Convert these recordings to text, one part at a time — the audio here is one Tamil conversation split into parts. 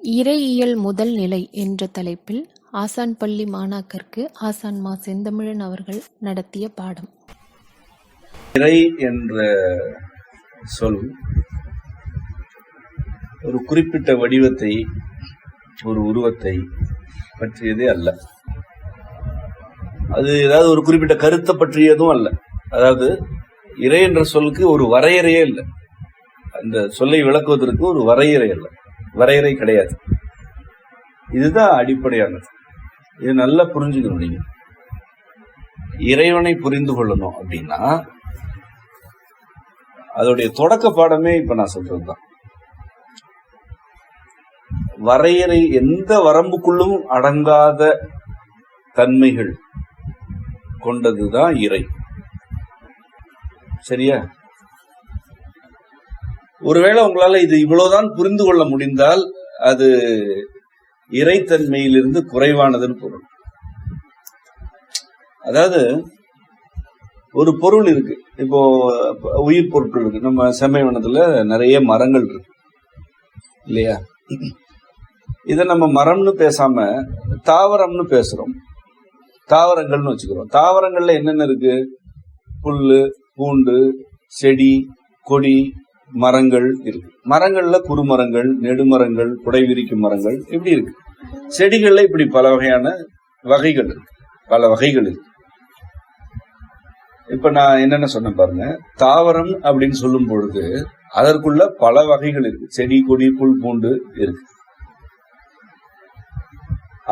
இறையியல் முதல் நிலை என்ற தலைப்பில் ஆசான் பள்ளி மாணாக்கருக்கு ஆசான் மா. செந்தமிழன் அவர்கள் நடத்திய பாடம். இறை என்ற சொல் ஒரு குறிப்பிட்ட வடிவத்தை, ஒரு உருவத்தை பற்றியதே அல்ல. அது ஏதாவது ஒரு குறிப்பிட்ட கருத்தை பற்றியதும் அல்ல. அதாவது இறை என்ற சொல்லுக்கு ஒரு வரையறையே இல்லை. அந்த சொல்லை விளக்குவதற்கு ஒரு வரையறை அல்ல, வரையறை கிடையாது. இதுதான் அடிப்படையானது. இது நல்லா புரிஞ்சுக்கணும். நீங்க இறைவனை புரிந்து கொள்ளணும் அப்படின்னா அதோடைய தொடக்க பாடமே இப்ப நான் சொல்றதுதான். வரையறை, எந்த வரம்புக்குள்ளும் அடங்காத தன்மைகள் கொண்டதுதான் இறை. சரியா? ஒருவேளை உங்களால இது இவ்வளவுதான் புரிந்து கொள்ள முடிந்தால் அது இறைத்தன்மையிலிருந்து குறைவானதுன்னு பொருள். அதாவது ஒரு பொருள் இருக்கு, இப்போ உயிர் பொருட்கள் இருக்கு. நம்ம செம்மைவனத்துல நிறைய மரங்கள் இருக்கு இல்லையா? இதை நம்ம மரம்னு பேசாம தாவரம்னு பேசுறோம். தாவரங்கள்னு வச்சுக்கிறோம். தாவரங்கள்ல என்னென்ன இருக்கு? புல்லு, பூண்டு, செடி, கொடி, மரங்கள் இருக்கு. மரங்கள்ல குறுமரங்கள், நெடுமரங்கள், குடை விரிக்கும் மரங்கள் இப்படி இருக்கு. செடிகள்ல இப்படி பல வகையான வகைகள் இருக்கு, பல வகைகள் இருக்கு. இப்ப நான் என்னென்ன சொன்ன பாருங்க. தாவரம் அப்படின்னு சொல்லும் பொழுது அதற்குள்ள பல வகைகள் இருக்கு. செடி, கொடி, புல், பூண்டு இருக்கு.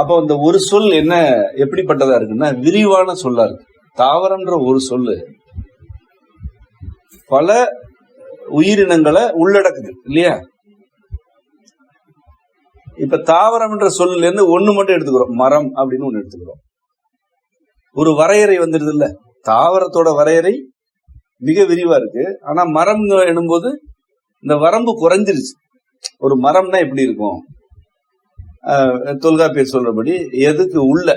அப்போ அந்த ஒரு சொல் என்ன எப்படிப்பட்டதா இருக்குன்னா விரிவான சொல்லா இருக்கு. தாவரம்ன்ற ஒரு சொல்லு பல உயிரினங்களை உள்ளடக்குது இல்லையா? இப்ப தாவரம் என்ற சொல்ல இருந்து ஒண்ணு மட்டும் எடுத்துக்கிறோம், மரம் அப்படின்னு ஒண்ணு எடுத்துக்கிறோம். ஒரு வரையறை வந்துடுது இல்ல? தாவரத்தோட வரையறை மிக விரிவா இருக்கு. ஆனா மரம் எனும்போது இந்த வரம்பு குறைஞ்சிருச்சு. ஒரு மரம்னா எப்படி இருக்கும்? தொல்காப்பியர் சொல்றபடி எதுக்கு உள்ள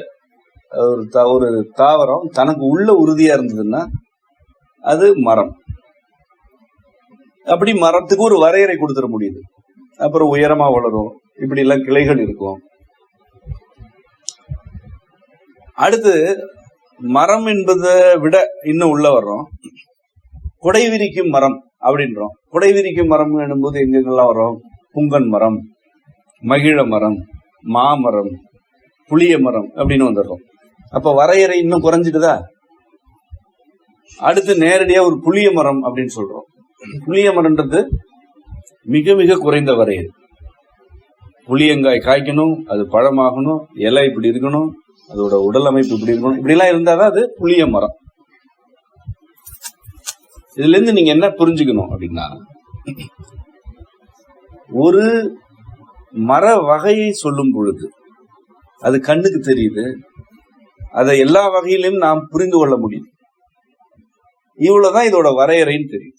ஒரு தாவரம் தனக்கு உள்ள உறுதியா இருந்ததுன்னா அது மரம். அப்படி மரத்துக்கு ஒரு வரையறை கொடுத்துட முடியுது. அப்புறம் உயரமா வளரும், இப்படி எல்லாம் கிளைகள் இருக்கும். அடுத்து மரம் என்பதை விட இன்னும் உள்ள வர்றோம், குடை விரிக்கும் மரம் அப்படின்றோம். குடை விரிக்கும் மரம் என்னும்போது எங்கெங்கெல்லாம் வரும்? புங்கன் மரம், மகிழ மரம், மாமரம், புளிய மரம் அப்படின்னு வந்துடுறோம். அப்ப வரையறை இன்னும் குறைஞ்சிட்டுதா? அடுத்து நேரடியா ஒரு புளிய மரம் அப்படின்னு சொல்றோம். புளிய மரம்ன்றது மிக மிக குறைந்த வரையறை. புளியங்காய் காய்க்கணும், அது பழமாகணும், இலை இப்படி இருக்கணும், அதோட உடல் அமைப்பு இப்படி இருக்கணும், இப்படி எல்லாம் இருந்தாதான் அது புளிய மரம். இதுல இருந்து நீங்க என்ன புரிஞ்சுக்கணும் அப்படின்னா, ஒரு மர வகையை சொல்லும் பொழுது அது கண்ணுக்கு தெரியுது, அதை எல்லா வகையிலும் நாம் புரிந்து கொள்ள முடியும். இவ்வளவுதான் இதோட வரையறைன்னு தெரியும்.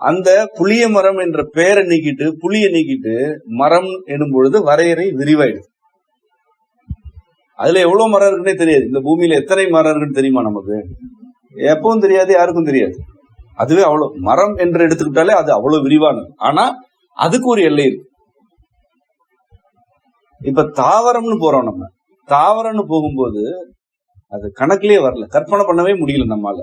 அந்த புளிய மரம் என்ற பெயரை நீக்கிட்டு புளிய நீக்கிட்டு மரம் எனும் பொழுது வரையறை விரிவாயிடுது. அதுல எவ்வளவு மரம் இருக்குன்னே தெரியாது. இந்த பூமியில எத்தனை மரம் இருக்குன்னு தெரியுமா நமக்கு? எப்பவும் தெரியாது, யாருக்கும் தெரியாது. அதுவே அவ்வளவு மரம் என்று எடுத்துக்கிட்டாலே அது அவ்வளவு விரிவானது. ஆனா அதுக்கு ஒரு எல்லை இருக்கு. இப்ப தாவரம்னு போறோம். நம்ம தாவரம்னு போகும்போது அது கணக்கிலே வரல, கற்பனை பண்ணவே முடியல நம்மால.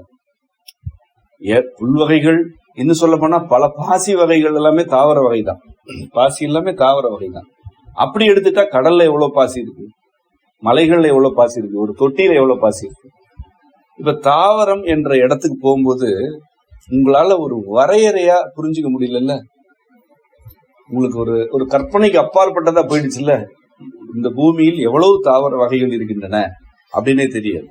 புல் வகைகள், இன்னும் சொல்ல போனா பல பாசி வகைகள் எல்லாமே தாவர வகை தான். பாசி எல்லாமே தாவர வகை தான். அப்படி எடுத்துட்டா கடல்ல எவ்வளவு பாசி இருக்கு, மலைகள்ல எவ்வளவு பாசி இருக்கு, ஒரு தொட்டியில எவ்வளவு பாசி இருக்கு. இப்ப தாவரம் என்ற இடத்துக்கு போகும்போது உங்களால ஒரு வரையறையா புரிஞ்சுக்க முடியல. உங்களுக்கு ஒரு கற்பனைக்கு அப்பாற்பட்டதா போயிடுச்சுல்ல. இந்த பூமியில் எவ்வளவு தாவர வகைகள் இருக்கின்றன அப்படின்னே தெரியாது.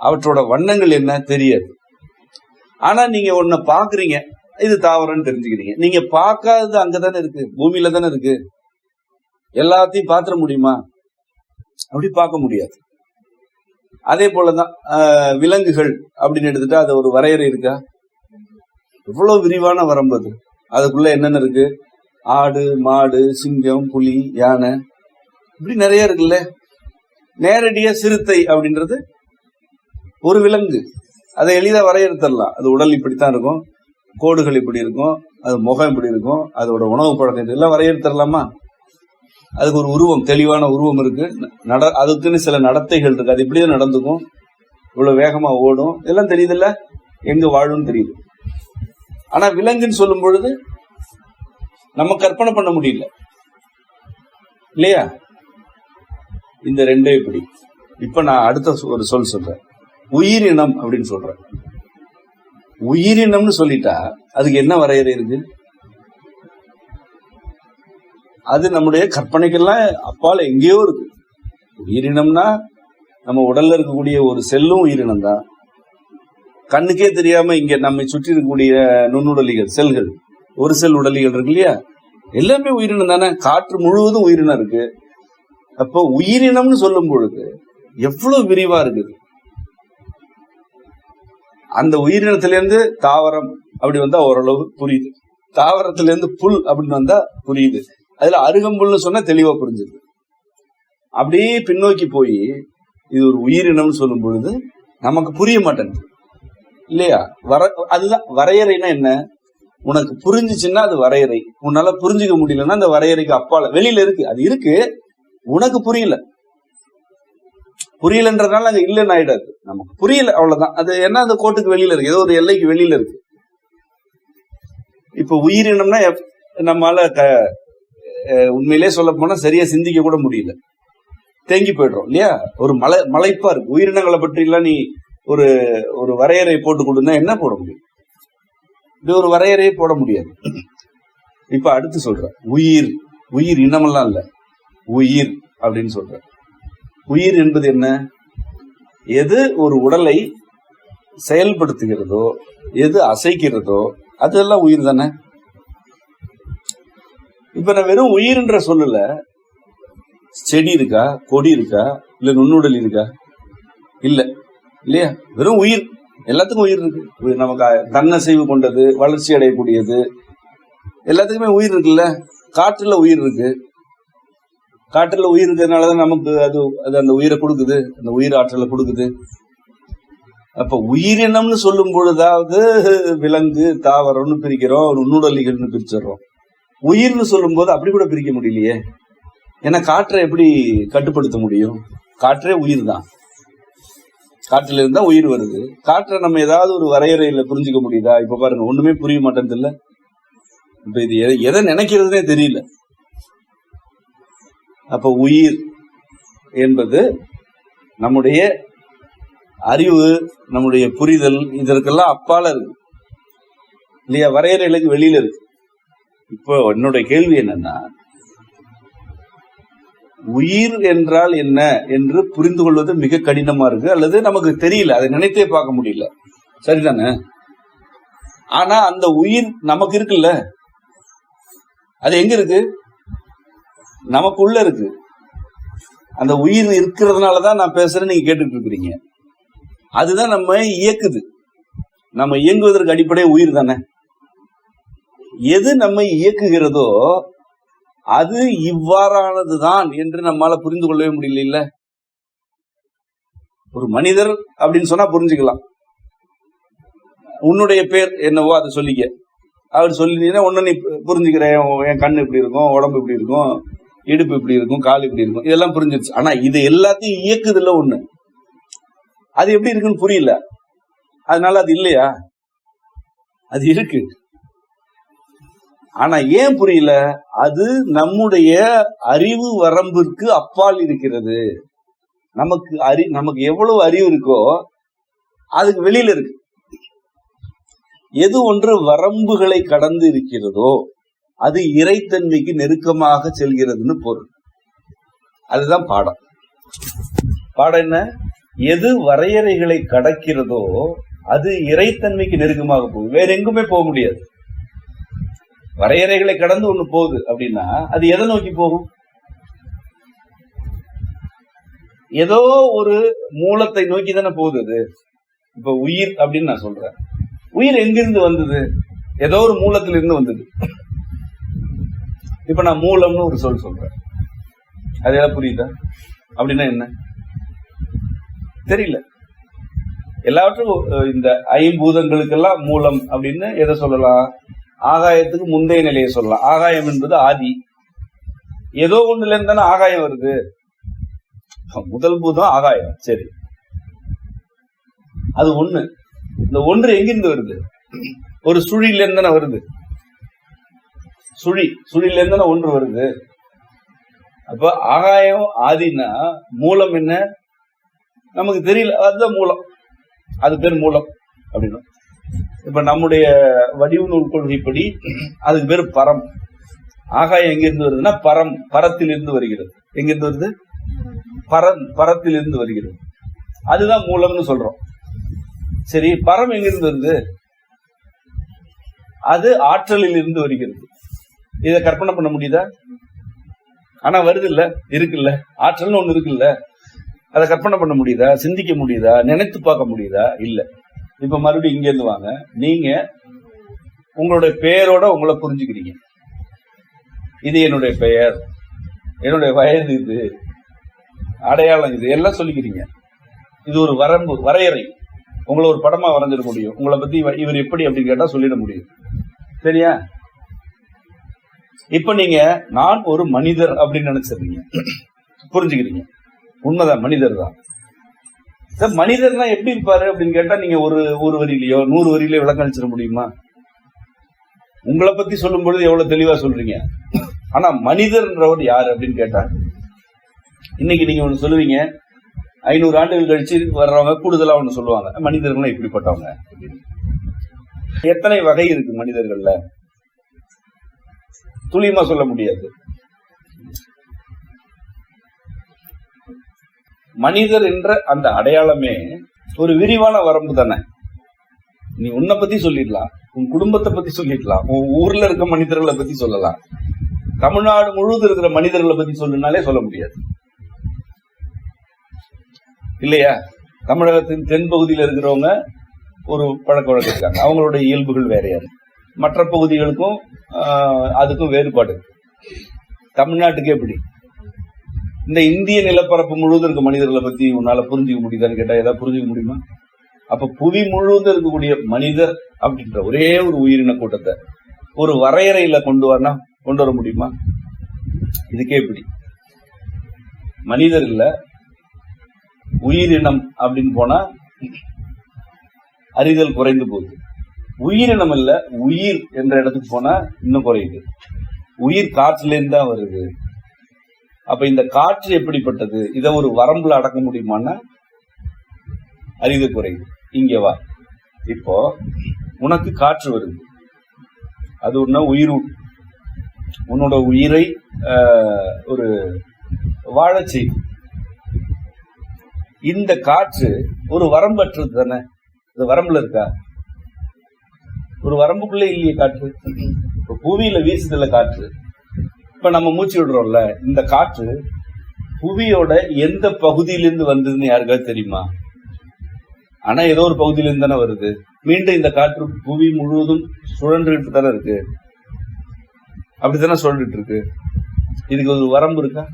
அவற்றோட வண்ணங்கள் என்ன தெரியாது. ஆனா நீங்க ஒன்ன பாக்குறீங்க, இது தாவரம்னு தெரிஞ்சுக்கிறீங்க. நீங்க பார்க்காதது அங்கதானே இருக்கு, பூமியில தானே இருக்கு. எல்லாத்தையும் பாத்திர முடியுமா? அப்படி பார்க்க முடியாது. அதே போலதான் விலங்குகள் அப்படின்னு எடுத்துட்டா அது ஒரு வரையறை இருக்கா? எவ்வளவு விரிவான வரம்பு அது. அதுக்குள்ள என்னென்ன இருக்கு? ஆடு, மாடு, சிங்கம், புலி, யானை, இப்படி நிறைய இருக்குல்ல. நேரடியா சிறுத்தை அப்படின்றது ஒரு விலங்கு, அதை எளிதா வரையறுத்தரலாம். அது உடல் இப்படித்தான் இருக்கும், கோடுகள் இப்படி இருக்கும், அது முகம் இப்படி இருக்கும், அதோட உணவு பழக்கம் இதெல்லாம் வரையறுத்தரலாமா? அதுக்கு ஒரு உருவம், தெளிவான உருவம் இருக்கு. அதுக்குன்னு சில நடத்தைகள் இருக்கு. அது இப்படிதான் நடந்துக்கும், இவ்வளவு வேகமா ஓடும், இதெல்லாம் தெரியுதுல்ல, எங்க வாழும் தெரியுது. ஆனா விலங்குன்னு சொல்லும் பொழுது நம்ம கற்பனை பண்ண முடியல இல்லையா? இந்த ரெண்டே இப்படி. இப்ப நான் அடுத்த ஒரு சொல்றேன், உயிரினம் அப்படின்னு சொல்றேன். உயிரினம்னு சொல்லிட்டா அதுக்கு என்ன வரையறை இருக்கு? அது நம்முடைய கற்பனைக்கெல்லாம் அப்பால எங்கேயோ இருக்கு. உயிரினம்னா நம்ம உடல்ல இருக்கக்கூடிய ஒரு செல்லும் உயிரினம் தான். கண்ணுக்கே தெரியாம இங்க நம்மை சுற்றி இருக்கக்கூடிய நுண்ணுடலிகள், செல்கள், ஒரு செல் உடலிகள் இருக்கு இல்லையா, எல்லாமே உயிரினம் தானே. காற்று முழுவதும் உயிரினம் இருக்கு. அப்போ உயிரினம்னு சொல்லும் பொழுது எவ்வளவு விரிவா இருக்குது. அந்த உயிரினத்திலிருந்து தாவரம் அப்படி வந்தா ஓரளவு புரியுது, தாவரத்திலிருந்து புல் அப்படின்னு வந்தா புரியுது, அதுல அருகம்புல்னு சொன்னா தெளிவா புரிஞ்சுது. அப்படியே பின்னோக்கி போய் இது ஒரு உயிரினம்னு சொல்லும் பொழுது நமக்கு புரிய மாட்டேங்குது இல்லையா? அதுதான் வரையறைனா என்ன? உனக்கு புரிஞ்சுச்சுன்னா அது வரையறை. உன்னால புரிஞ்சுக்க முடியலன்னா அந்த வரையறைக்கு அப்பால வெளியில இருக்கு, அது இருக்கு, உனக்கு புரியல. புரியலன்றதுனால அங்க இல்லைன்னு ஆயிடாது, நமக்கு புரியல அவ்வளவுதான். அது என்ன, அந்த கோட்டுக்கு வெளியில இருக்கு, ஏதோ ஒரு எல்லைக்கு வெளியில இருக்கு. இப்ப உயிரினம்னா நம்மால உண்மையிலே சொல்ல போனா சரியா சிந்திக்க கூட முடியல, தேங்கி போயிடுறோம் இல்லையா? ஒரு மலைப்பா இருக்கு. உயிரினங்களை பற்றி எல்லாம் நீ ஒரு ஒரு வரையறை போட்டு கொடுத்தா என்ன போட முடியும்? இது ஒரு வரையறையை போட முடியாது. இப்ப அடுத்து சொல்ற உயிர், உயிர் இனமெல்லாம் இல்ல, உயிர் அப்படின்னு சொல்ற. உயிர் என்பது என்ன? எது ஒரு உடலை செயல்படுத்துகிறதோ, எது அசைக்கிறதோ அதெல்லாம் உயிர் தானே. இப்ப நான் வெறும் உயிர்ன்ற சொல்லல, செடி இருக்கா, கொடி இருக்கா, இல்ல நுண்ணுடல் இருக்கா? இல்ல இல்லையா? வெறும் உயிர், எல்லாத்துக்கும் உயிர் இருக்கு. நமக்கு தன்னசைவு கொண்டது, வளர்ச்சி அடையக்கூடியது, எல்லாத்துக்குமே உயிர் இருக்குல்ல. காற்றுல உயிர் இருக்கு, காற்றுல உயிர் இருக்கிறதுனாலதான் நமக்கு அது அந்த உயிரை கொடுக்குது, அந்த உயிர் ஆற்றலை கொடுக்குது. அப்ப உயிரினம்னு சொல்லும் பொழுதாவது விலங்கு, தாவரம்னு பிரிக்கிறோம், நுண்ணுடலிகள்னு பிரிச்சிடறோம். உயிர்னு சொல்லும் போது அப்படி கூட பிரிக்க முடியலையே. ஏன்னா காற்றை எப்படி கட்டுப்படுத்த முடியும்? காற்றே உயிர் தான், காற்றுல இருந்தா உயிர் வருது. காற்றை நம்ம ஏதாவது ஒரு வரையறையில புரிஞ்சுக்க முடியுதா? இப்ப பாருங்க, ஒண்ணுமே புரிய மாட்டேன் இல்ல. இப்ப இது எதை நினைக்கிறதுனே தெரியல. அப்ப உயிர் என்பது நம்முடைய அறிவு, நம்முடைய புரிதல், இதற்கெல்லாம் அப்பால இருக்கு இல்லையா? வரையறைகளுக்கு வெளியில இருக்கு. இப்போ என்னுடைய கேள்வி என்னன்னா, உயிர் என்றால் என்ன என்று புரிந்து கொள்வது மிக கடினமா இருக்கு, அல்லது நமக்கு தெரியல, அதை நினைத்தே பார்க்க முடியல, சரிதானே? ஆனா அந்த உயிர் நமக்கு இருக்குல்ல, அது எங்க இருக்கு? நமக்குள்ள இருக்கு. அந்த உயிர் இருக்கிறதுனாலதான் நான் பேசுறேன், நீங்க கேட்டுட்டு இருக்கிறீங்க. அதுதான் நம்ம இயக்குது. நம்ம இயங்குவதற்கு அடிப்படை உயிர் தானே. எது நம்ம இயக்குகிறதோ அது இவ்வாறானதுதான் என்று நம்மால புரிந்து கொள்ளவே முடியல இல்ல. ஒரு மனிதர் அப்படின்னு சொன்னா புரிஞ்சுக்கலாம். உன்னுடைய பேர் என்னவோ அதை சொல்லிக்க, அவர் சொல்லினீங்கன்னா ஒன்னு நீ புரிஞ்சுக்கிற. என் கண்ணு இப்படி இருக்கும், உடம்பு இப்படி இருக்கும், இடுப்பு இப்படி இருக்கும், கால் இப்படி இருக்கும், இதெல்லாம் புரிஞ்சிருச்சு. ஆனா இது எல்லாத்தையும் இயக்குதுல ஒண்ணு, அது எப்படி இருக்குன்னு புரியல. அதனால அது இல்லையா? அது இருக்கு. ஆனா ஏன் புரியல? அது நம்முடைய அறிவு வரம்பிற்கு அப்பால் இருக்கிறது. நமக்கு எவ்வளவு அறிவு இருக்கோ அதுக்கு வெளியில இருக்கு. எது ஒன்று வரம்புகளை கடந்து இருக்கிறதோ அது இறைத்தன்மைக்கு நெருக்கமாக செல்கிறதுன்னு பொருள். அதுதான் பாடம். பாடம் என்ன? எது வரையறைகளை கடக்கிறதோ அது இறைத்தன்மைக்கு நெருக்கமாக போகுது, வேற எங்குமே போக முடியாது. வரையறைகளை கடந்து ஒண்ணு போகுது அப்படின்னா அது எதை நோக்கி போகும்? ஏதோ ஒரு மூலத்தை நோக்கி தானே போகுது அது. இப்ப உயிர் அப்படின்னு நான் சொல்றேன், உயிர் எங்கிருந்து வந்தது? ஏதோ ஒரு மூலத்துல இருந்து வந்தது. இப்ப நான் மூலம்னு ஒரு சொல்றேன், அது எல்லாம் புரியுதா? அப்படின்னா என்ன தெரியல. எல்லாவற்றும் இந்த ஐம்பூதங்களுக்கெல்லாம் மூலம் அப்படின்னு எதை சொல்லலாம்? ஆகாயத்துக்கு முந்தைய நிலையை சொல்லலாம். ஆகாயம் என்பது ஆதி, ஏதோ ஒண்ணுல இருந்து தானே ஆகாயம் வருது. முதல் பூதம் ஆகாயம், சரி, அது ஒண்ணு. இந்த ஒன்று எங்கிருந்து வருது? ஒரு சுழியில இருந்து தானே வருது. சுழியில இருந்து தானே ஒன்று வருது. அப்ப ஆகாயம் ஆதினா மூலம் என்ன நமக்கு தெரியல, அதுதான் மூலம், அது பேர் மூலம் அப்படின்னு. இப்ப நம்முடைய வடிவு நூல் கொள்கைப்படி அதுக்கு பேர் பரம். ஆகாயம் எங்கிருந்து வருதுன்னா பரத்தில் இருந்து வருகிறது. எங்கிருந்து வருது? பரத்தில் இருந்து வருகிறது. அதுதான் மூலம்னு சொல்றோம். சரி, பரம் எங்கிருந்து வருது? அது ஆற்றலில் இருந்து வருகிறது. இதை கற்பனை பண்ண முடியுதா? ஆனா வருது இல்ல, இருக்குல்ல, ஆற்றல்னு ஒண்ணு இருக்குல்ல. அதை கற்பனை பண்ண முடியுதா? சிந்திக்க முடியுதா? நினைத்து பார்க்க முடியுதா? இல்ல. இப்ப மறுபடியும் இங்க இருந்து வாங்க. நீங்க உங்களுடைய பெயரோட உங்களை புரிஞ்சுக்கிறீங்க. இது என்னுடைய பெயர், என்னுடைய வயது, இது அடையாளம், இது எல்லாம் சொல்லிக்கிறீங்க. இது ஒரு வரம்பு, வரையறை. உங்களை ஒரு படமா வரைஞ்சிட முடியும். உங்களை பத்தி இவர் எப்படி அப்படின்னு கேட்டா சொல்லிட முடியும். சரியா? இப்ப நீங்க நான் ஒரு மனிதர் அப்படின்னு நினைச்சிருக்கீங்க, புரிஞ்சுக்கிறீங்க. உண்மைதான், மனிதர் தான். மனிதர்னா எப்படி இருப்பாரு அப்படின்னு கேட்டா நீங்க ஒரு வரியிலையோ 100 வரியிலயோ விளக்கம் அளிச்சிட முடியுமா? உங்களை பத்தி சொல்லும் பொழுது எவ்வளவு தெளிவா சொல்றீங்க. ஆனா மனிதர்ன்றவர் யாரு அப்படின்னு கேட்டா இன்னைக்கு நீங்க ஒண்ணு சொல்லுவீங்க, 500 ஆண்டுகள் கழிச்சு வர்றவங்க கூடுதலா ஒண்ணு சொல்லுவாங்க, மனிதர்கள்லாம் இப்படிப்பட்டவங்க. எத்தனை வகை இருக்கு மனிதர்கள்ல? துல்லியமா சொல்ல முடியாது. மனிதர் என்ற அந்த அடையாளமே ஒரு விரிவான வரம்பு தானே. நீ உன்னை பத்தி சொல்லிடலாம், உன் குடும்பத்தை பத்தி சொல்லிடலாம், உன் ஊர்ல இருக்க மனிதர்களை பத்தி சொல்லலாம். தமிழ்நாடு முழுவதும் இருக்கிற மனிதர்களை பத்தி சொல்லுனாலே சொல்ல முடியாது இல்லையா? தமிழகத்தின் தென் பகுதியில் இருக்கிறவங்க ஒரு பழக்க வழக்கம் இருக்காங்க, அவங்களுடைய இயல்புகள் வேறையா இருக்கு. மற்ற பகுதிகளுக்கும் அதுக்கும் வேறுபாடு. தமிழ்நாட்டுக்கு எப்படி? இந்த இந்திய நிலப்பரப்பு முழுவதும் இருக்க மனிதர்களை பத்தி உன்னால புரிஞ்சுக்க முடியுதான்னு கேட்டா ஏதாவது புரிஞ்சுக்க முடியுமா? அப்ப புவி முழுவதும் இருக்கக்கூடிய மனிதர் அப்படின்ற ஒரே ஒரு உயிரின கூட்டத்தை ஒரு வரையறையில கொண்டு வர முடியுமா? இதுக்கே எப்படி? மனிதர் இல்ல, உயிரினம் அப்படின்னு போனா அறிதல் குறைந்து போகுது. உயிரினம் இல்ல, உயிர் என்ற இடத்துக்கு போனா இன்னும் குறையுது. உயிர் காற்றுல இருந்து தான் வருது. அப்ப இந்த காற்று எப்படிப்பட்டது? இதை ஒரு வரம்புல அடக்க முடியுமான்னா அறிதல் குறையுது. இங்க வா, இப்போ உனக்கு காற்று வருது, அது ஒண்ணு உயிர், உன்னோட உயிரை ஒரு வாழச் செய்யும். இந்த காற்று ஒரு வரம்பற்றது தானே. இது வரம்புல இருக்கா? ஒரு வரம்புக்குள்ளே இல்லையே காற்று. இப்ப பூமியில வீசுதல்ல காற்று. இப்ப நம்ம மூச்சு விடுறோம்ல, இந்த காற்று புவியோட எந்த பகுதியிலிருந்து வந்ததுன்னு யாருக்காவது தெரியுமா? ஆனா ஏதோ ஒரு பகுதியிலிருந்து தானே வருது. மீண்டும் இந்த காற்று புவி முழுவதும் சுழன்றுகிட்டு தானே இருக்கு. அப்படித்தானே சுழன்றுட்டு இருக்கு. இதுக்கு ஒரு வரம்பு இருக்கா?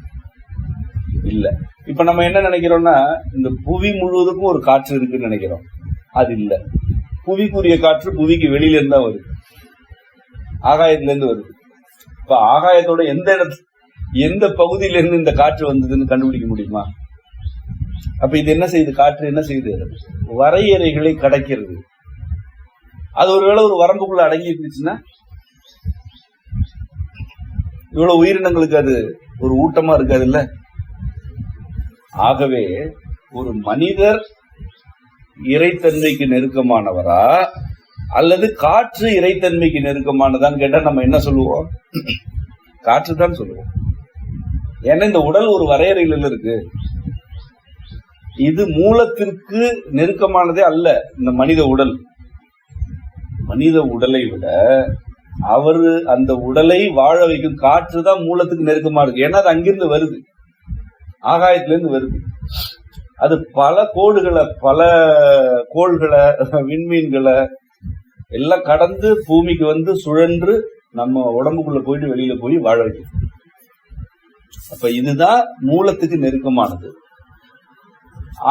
இல்ல. இப்ப நம்ம என்ன நினைக்கிறோம்னா, இந்த புவி முழுவதுக்கும் ஒரு காற்று இருக்குன்னு நினைக்கிறோம். அது இல்ல. புவிக்குரிய காற்று புவிக்கு வெளியில இருந்தா வருது, ஆகாயத்துல இருந்து வருது. இப்ப ஆகாயத்தோட எந்த பகுதியில இருந்து இந்த காற்று வந்ததுன்னு கண்டுபிடிக்க முடியுமா? அப்ப இது என்ன செய்யுது? காற்று என்ன செய்யுது? வரையறைகளை கடக்கிறது. அது ஒருவேளை ஒரு வரம்புக்குள்ள அடங்கி இருந்துச்சுன்னா இவ்வளவு உயிரினங்களுக்கு அது ஒரு ஊட்டமா இருக்காது இல்ல. ஆகவே ஒரு மனிதர் இறைத்தன்மைக்கு நெருக்கமானவரா அல்லது காற்று இறைத்தன்மைக்கு நெருக்கமானதான்னு கேட்டா நம்ம என்ன சொல்லுவோம்? காற்று தான் சொல்லுவோம். ஏன்னா இந்த உடல் ஒரு வரையறையில் இருக்கு. இது மூலத்திற்கு நெருக்கமானதே அல்ல. இந்த மனித உடலை விட அவரு அந்த உடலை வாழ வைக்கும் காற்று தான் மூலத்துக்கு நெருக்கமா இருக்கு. ஏன்னா அது அங்கிருந்து வருது, ஆகாயத்திலிருந்து வருது. அது பல கோள்களை விண்மீன்களை எல்லாம் கடந்து பூமிக்கு வந்து சுழன்று நம்ம உடம்புக்குள்ள போயிட்டு வெளியில போய் வாழ வைக்கும். அப்ப இதுதான் மூலத்துக்கு நெருக்கமானது.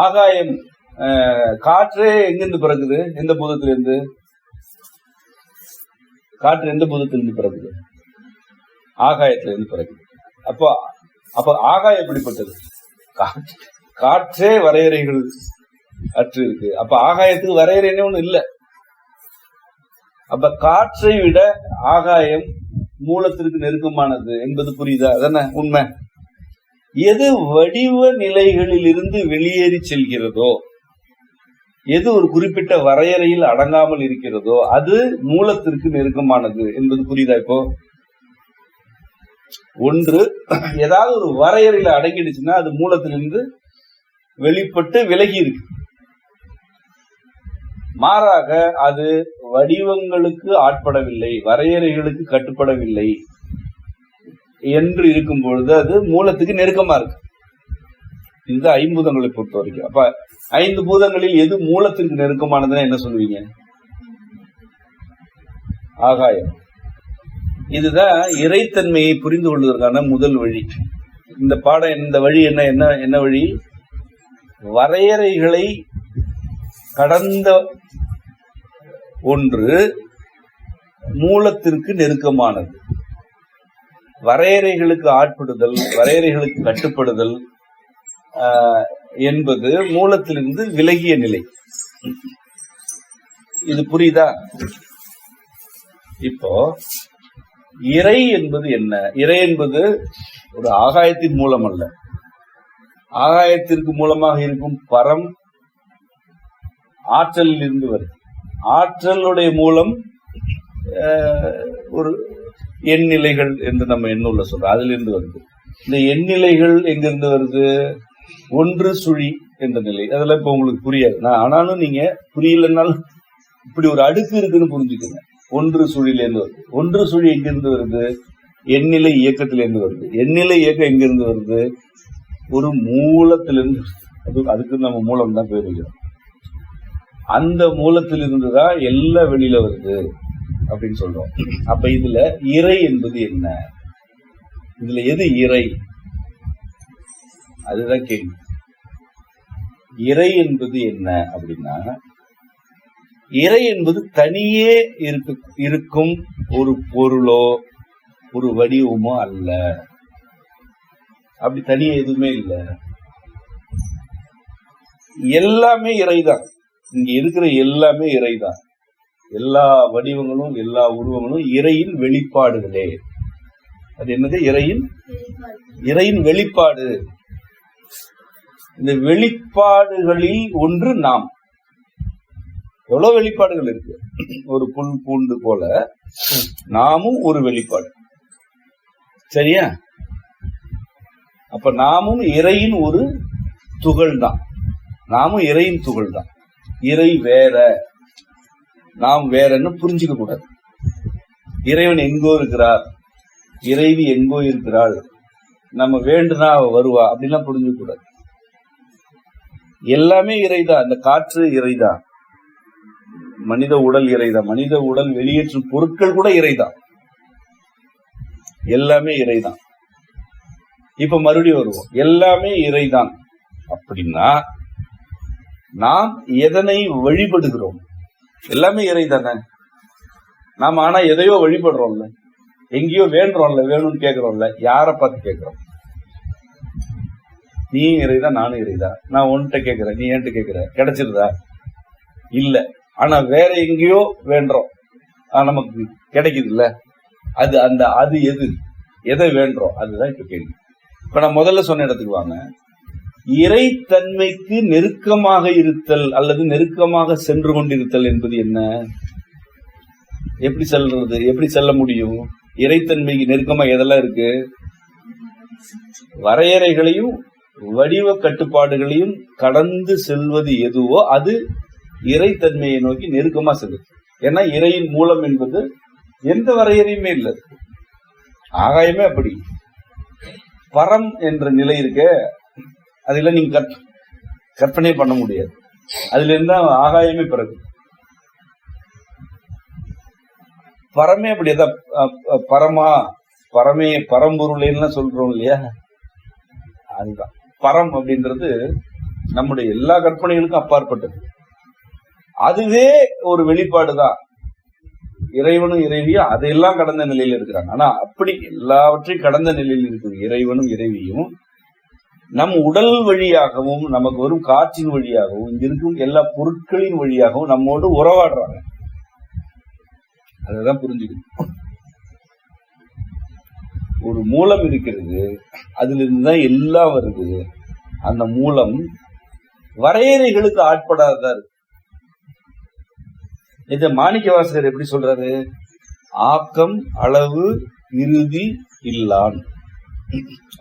ஆகாயம், காற்றே எங்கிருந்து பிறகுது? எந்த பூதத்திலிருந்து? காற்று எந்த பூதத்திலிருந்து பிறகுது? ஆகாயத்திலிருந்து பிறகுது. அப்போ அப்ப ஆகாயம் எப்படிப்பட்டது? காற்றே வரையறைகள் அற்று இருக்கு. அப்ப ஆகாயத்துக்கு வரையறைன்னு ஒண்ணு இல்ல. அப்ப காற்றை விட ஆகாயம் மூலத்திற்கு நெருக்கமானது என்பது புரியுதா? அதானே உண்மை. எது வடிவ நிலைகளில் இருந்து வெளியேறி செல்கிறதோ, எது ஒரு குறிப்பிட்ட வரையறையில் அடங்காமல் இருக்கிறதோ அது மூலத்திற்கு நெருக்கமானது என்பது புரியுதா? இப்போ ஒன்று ஏதாவது ஒரு வரையறையில அடங்கிடுச்சுன்னா அது மூலத்திலிருந்து வெளிப்பட்டு விலகி இருக்கு. மாறாக அது வடிவங்களுக்கு ஆட்படவில்லை, வரையறைகளுக்கு கட்டுப்படவில்லை என்று இருக்கும் பொழுது அது மூலத்துக்கு நெருக்கமா இருக்கு. இந்த ஐம்பூதங்களை பொறுத்த வரைக்கும். அப்ப 5 பூதங்களில் எது மூலத்திற்கு நெருக்கமானதுன்னு என்ன சொல்லுவீங்க? ஆகாயம். இதுதான் இறைத்தன்மையை புரிந்து கொள்வதற்கான முதல் வழி. இந்த பாடம் இந்த வழி என்ன வழி? வரையறைகளை கடந்த ஒன்று மூலத்திற்கு நெருக்கமானது. வரையறைகளுக்கு ஆட்படுதல், வரையறைகளுக்கு கட்டுப்படுதல் என்பது மூலத்திலிருந்து விலகிய நிலை. இது புரியுதா? இப்போ இறை என்பது என்ன? இறை என்பது ஒரு ஆகாயத்தின் மூலம் அல்ல. ஆகாயத்திற்கு மூலமாக இருக்கும் பரம் ஆற்றலில் இருந்து வருது. ஆற்றலுடைய மூலம் ஒரு எண்ணிலைகள் என்று நம்ம எண்ணுள்ள சொல்றோம், அதுல இருந்து வருது. இந்த எண்ணிலைகள் எங்கிருந்து வருது? ஒன்று சுழி என்ற நிலை. அதெல்லாம் இப்ப உங்களுக்கு புரியாது. ஆனாலும் நீங்க புரியலன்னாலும் இப்படி ஒரு அடுக்கு இருக்குன்னு புரிஞ்சுக்கோங்க. ஒன்று சுழியிலிருந்து வருது. ஒன்று சுழி எங்கிருந்து வருது? எண்ணிலை இயக்கத்திலிருந்து வருது. எண்ணிலை இயக்கம் எங்கிருந்து வருது? ஒரு மூலத்திலிருந்து. அதுக்கு நம்ம மூலம் தான் பேர் வைக்கிறோம். அந்த மூலத்திலிருந்து தான் எல்லாம் வெளியில வருது அப்படின்னு சொல்றோம். அப்ப இதுல இறை என்பது என்ன? இதுல எது இறை? அதுதான் கேள்வி. இறை என்பது என்ன அப்படின்னா, இறை என்பது தனியே இருக்கும் ஒரு பொருளோ ஒரு வடிவமோ அல்ல. அப்படி தனியே எதுவுமே இல்லை. எல்லாமே இறைதான். இங்க இருக்கிற எல்லாமே இறைதான். எல்லா வடிவங்களும் எல்லா உருவங்களும் இறையின் வெளிப்பாடுகளே. அது என்னது? இறையின் வெளிப்பாடு. இந்த வெளிப்பாடுகளில் ஒன்று நாம். எவ்வளவு வெளிப்பாடுகள் இருக்கு. ஒரு புல் பூண்டு போல நாமும் ஒரு வெளிப்பாடு. சரியா? அப்ப நாமும் இறையின் ஒரு துகள் தான். நாமும் இறையின் துகள் தான். இறை வேற, நாம் வேறன்னு புரிஞ்சுக்க கூடாது. இறைவன் எங்கோ இருக்கிறார், இறைவி எங்கோ இருக்கிறாள், நம்ம வேண்டுனா வருவா அப்படின்லாம் புரிஞ்சுக்க கூடாது. எல்லாமே இறைதான். இந்த காற்று இறைதான், மனித உடல் இறைதான், மனித உடல் வெளியேற்றும் பொருட்கள் கூட இறைதான். எல்லாமே இறைதான். இப்ப மறுபடியும் வருவோம். எல்லாமே இறைதான் அப்படின்னா நாம் எதனை வழிபடுகிறோம்? எல்லாமே இறைதானே. நாம ஆனா எதையோ வழிபடுறோம்ல, எங்கேயோ வேண்டுறோம்ல, வேணும்னு கேட்கிறோம்ல. யாரை பார்த்து கேட்கிறோம்? நீ இறைதான், நானும் இறைதான். நான் உன்கிட்ட கேட்கிறேன், நீ என்கிட்ட கேட்கிற, கிடைச்சிருதா? இல்ல. ஆனா வேற எங்கேயோ வேண்டுறோம், நமக்கு கிடைக்குது இல்ல. அது எதை வேண்டுறோம்? அதுதான் இப்ப கேள்வி. இப்ப நான் முதல்ல சொன்ன இடத்துக்கு வாங்க. இறைத்தன்மைக்கு நெருக்கமாக இருத்தல் அல்லது நெருக்கமாக சென்று கொண்டிருத்தல் என்பது என்ன? எப்படி செல்றது? எப்படி செல்ல முடியும்? இறைத்தன்மைக்கு நெருக்கமா எதெல்லாம் இருக்கு? வரையறைகளையும் வடிவ கட்டுப்பாடுகளையும் கடந்து செல்வது எதுவோ அது இறைத்தன்மையை நோக்கி நெருக்கமா செல்லுது. ஏன்னா இறையின் மூலம் என்பது எந்த வரையறையுமே இல்லை. ஆகாயமே அப்படி. பரம் என்ற நிலை இருக்க, அதுல நீங்க கற்பனை பண்ண முடியாது. அதுல இருந்தா ஆகாயமே பிறகு. பரமே அப்படியேதான். பரம்பொருளேன்னு சொல்றோம் இல்லையா? அதுதான் பரம் அப்படின்றது நம்முடைய எல்லா கற்பனைகளுக்கும் அப்பாற்பட்டது. அதுவே ஒரு வெளிப்பாடுதான். இறைவனும் இறைவியும் அதையெல்லாம் கடந்த நிலையில இருக்கிறாங்க. ஆனா அப்படி எல்லாவற்றையும் கடந்த நிலையில் இருக்குது இறைவனும் இறைவியும் நம் உடல் வழியாகவும் நமக்கு வரும் காற்றின் வழியாகவும் இங்க இருக்கும் எல்லா பொருட்களின் வழியாகவும் நம்மோடு உறவாடுறாங்க. அததான் புரிஞ்சுக்கணும். ஒரு மூலம் இருக்கிறது, அதுல இருந்துதான் எல்லாம் வருது. அந்த மூலம் வரையறைகளுக்கு ஆட்படாததா இருக்கு. இத மாணிக்கவாசகர் எப்படி சொல்றாரு? ஆக்கம் அளவு இறுதி இல்லான்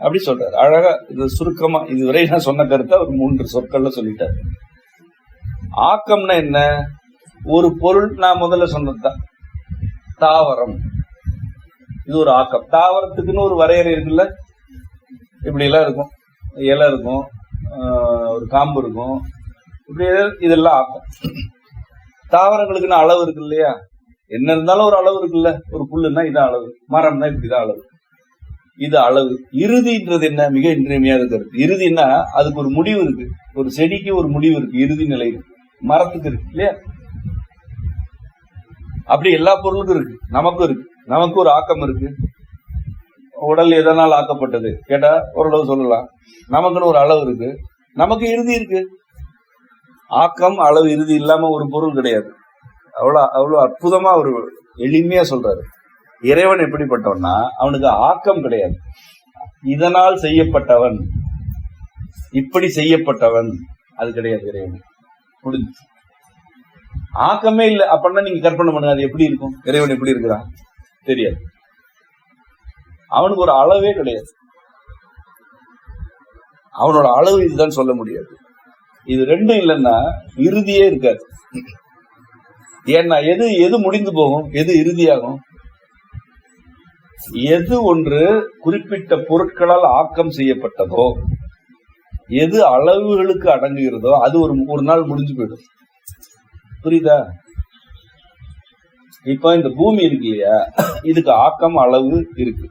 அப்படி சொல்றாரு. அழகா இது சுருக்கமா இதுவரை நான் சொன்ன கருத்தை ஒரு 3 சொற்கள்ல சொல்லிட்டாரு. ஆக்கம்னா என்ன? ஒரு பொருள் நான் முதல்ல சொன்னதுதான் தாவரம், இது ஒரு ஆக்கம். தாவரத்துக்குன்னு ஒரு வரையறை இருக்குல்ல, இப்படி எல்லாம் இருக்கும், இலை இருக்கும், ஒரு காம்பு இருக்கும், இப்படி இதெல்லாம் ஆக்கம். தாவரங்களுக்குன்னு அளவு இருக்கு இல்லையா? என்ன இருந்தாலும் ஒரு அளவு இருக்குல்ல. ஒரு புல்லுன்னா இதான் அளவு, மரம்னா இப்படிதான் அளவு, இது அளவு. இறுதின்றது என்ன? மிக இன்றியமையாத கருத்து. இறுதினா அதுக்கு ஒரு முடிவு இருக்கு. ஒரு செடிக்கு ஒரு முடிவு இருக்கு, இறுதி நிலை இருக்கு. மரத்துக்கு இருக்கு இல்லையா? அப்படி எல்லா பொருளுக்கும் இருக்கு, நமக்கும் இருக்கு. நமக்கு ஒரு ஆக்கம் இருக்கு. உடல் எதனால் ஆக்கப்பட்டது கேட்டா ஓரளவு சொல்லலாம். நமக்குன்னு ஒரு அளவு இருக்கு, நமக்கு இறுதி இருக்கு. ஆக்கம் அளவு இறுதி இல்லாம ஒரு பொருள் கிடையாது. அவ்வளவு அற்புதமா ஒரு எளிமையா சொல்றாரு. இறைவன் எப்படிப்பட்டவன்னா அவனுக்கு ஆக்கம் கிடையாது. இதனால் செய்யப்பட்டவன், இப்படி செய்யப்பட்டவன், அது கிடையாது இறைவன். முடிஞ்சு. ஆக்கமே இல்லை அப்படின்னா நீங்க கற்பனை பண்ணுங்க, அது எப்படி இருக்கும்? இறைவன் எப்படி இருக்கிறான் தெரியாது. அவனுக்கு ஒரு அளவே கிடையாது. அவனோட அளவு இதுதான் சொல்ல முடியாது. இது ரெண்டும் இல்லைன்னா இறுதியே இருக்காது. ஏன்னா எது முடிந்து போகும், எது இறுதியாகும்? எது ஒன்று குறிப்பிட்ட பொருட்களால் ஆக்கம் செய்யப்பட்டதோ, எது அளவுகளுக்கு அடங்குகிறதோ அது ஒரு நாள் முடிஞ்சு போயிடும். புரியுதா? இப்ப இந்த பூமி இருக்கு இல்லையா, இதுக்கு ஆக்கம் அளவு இருக்கு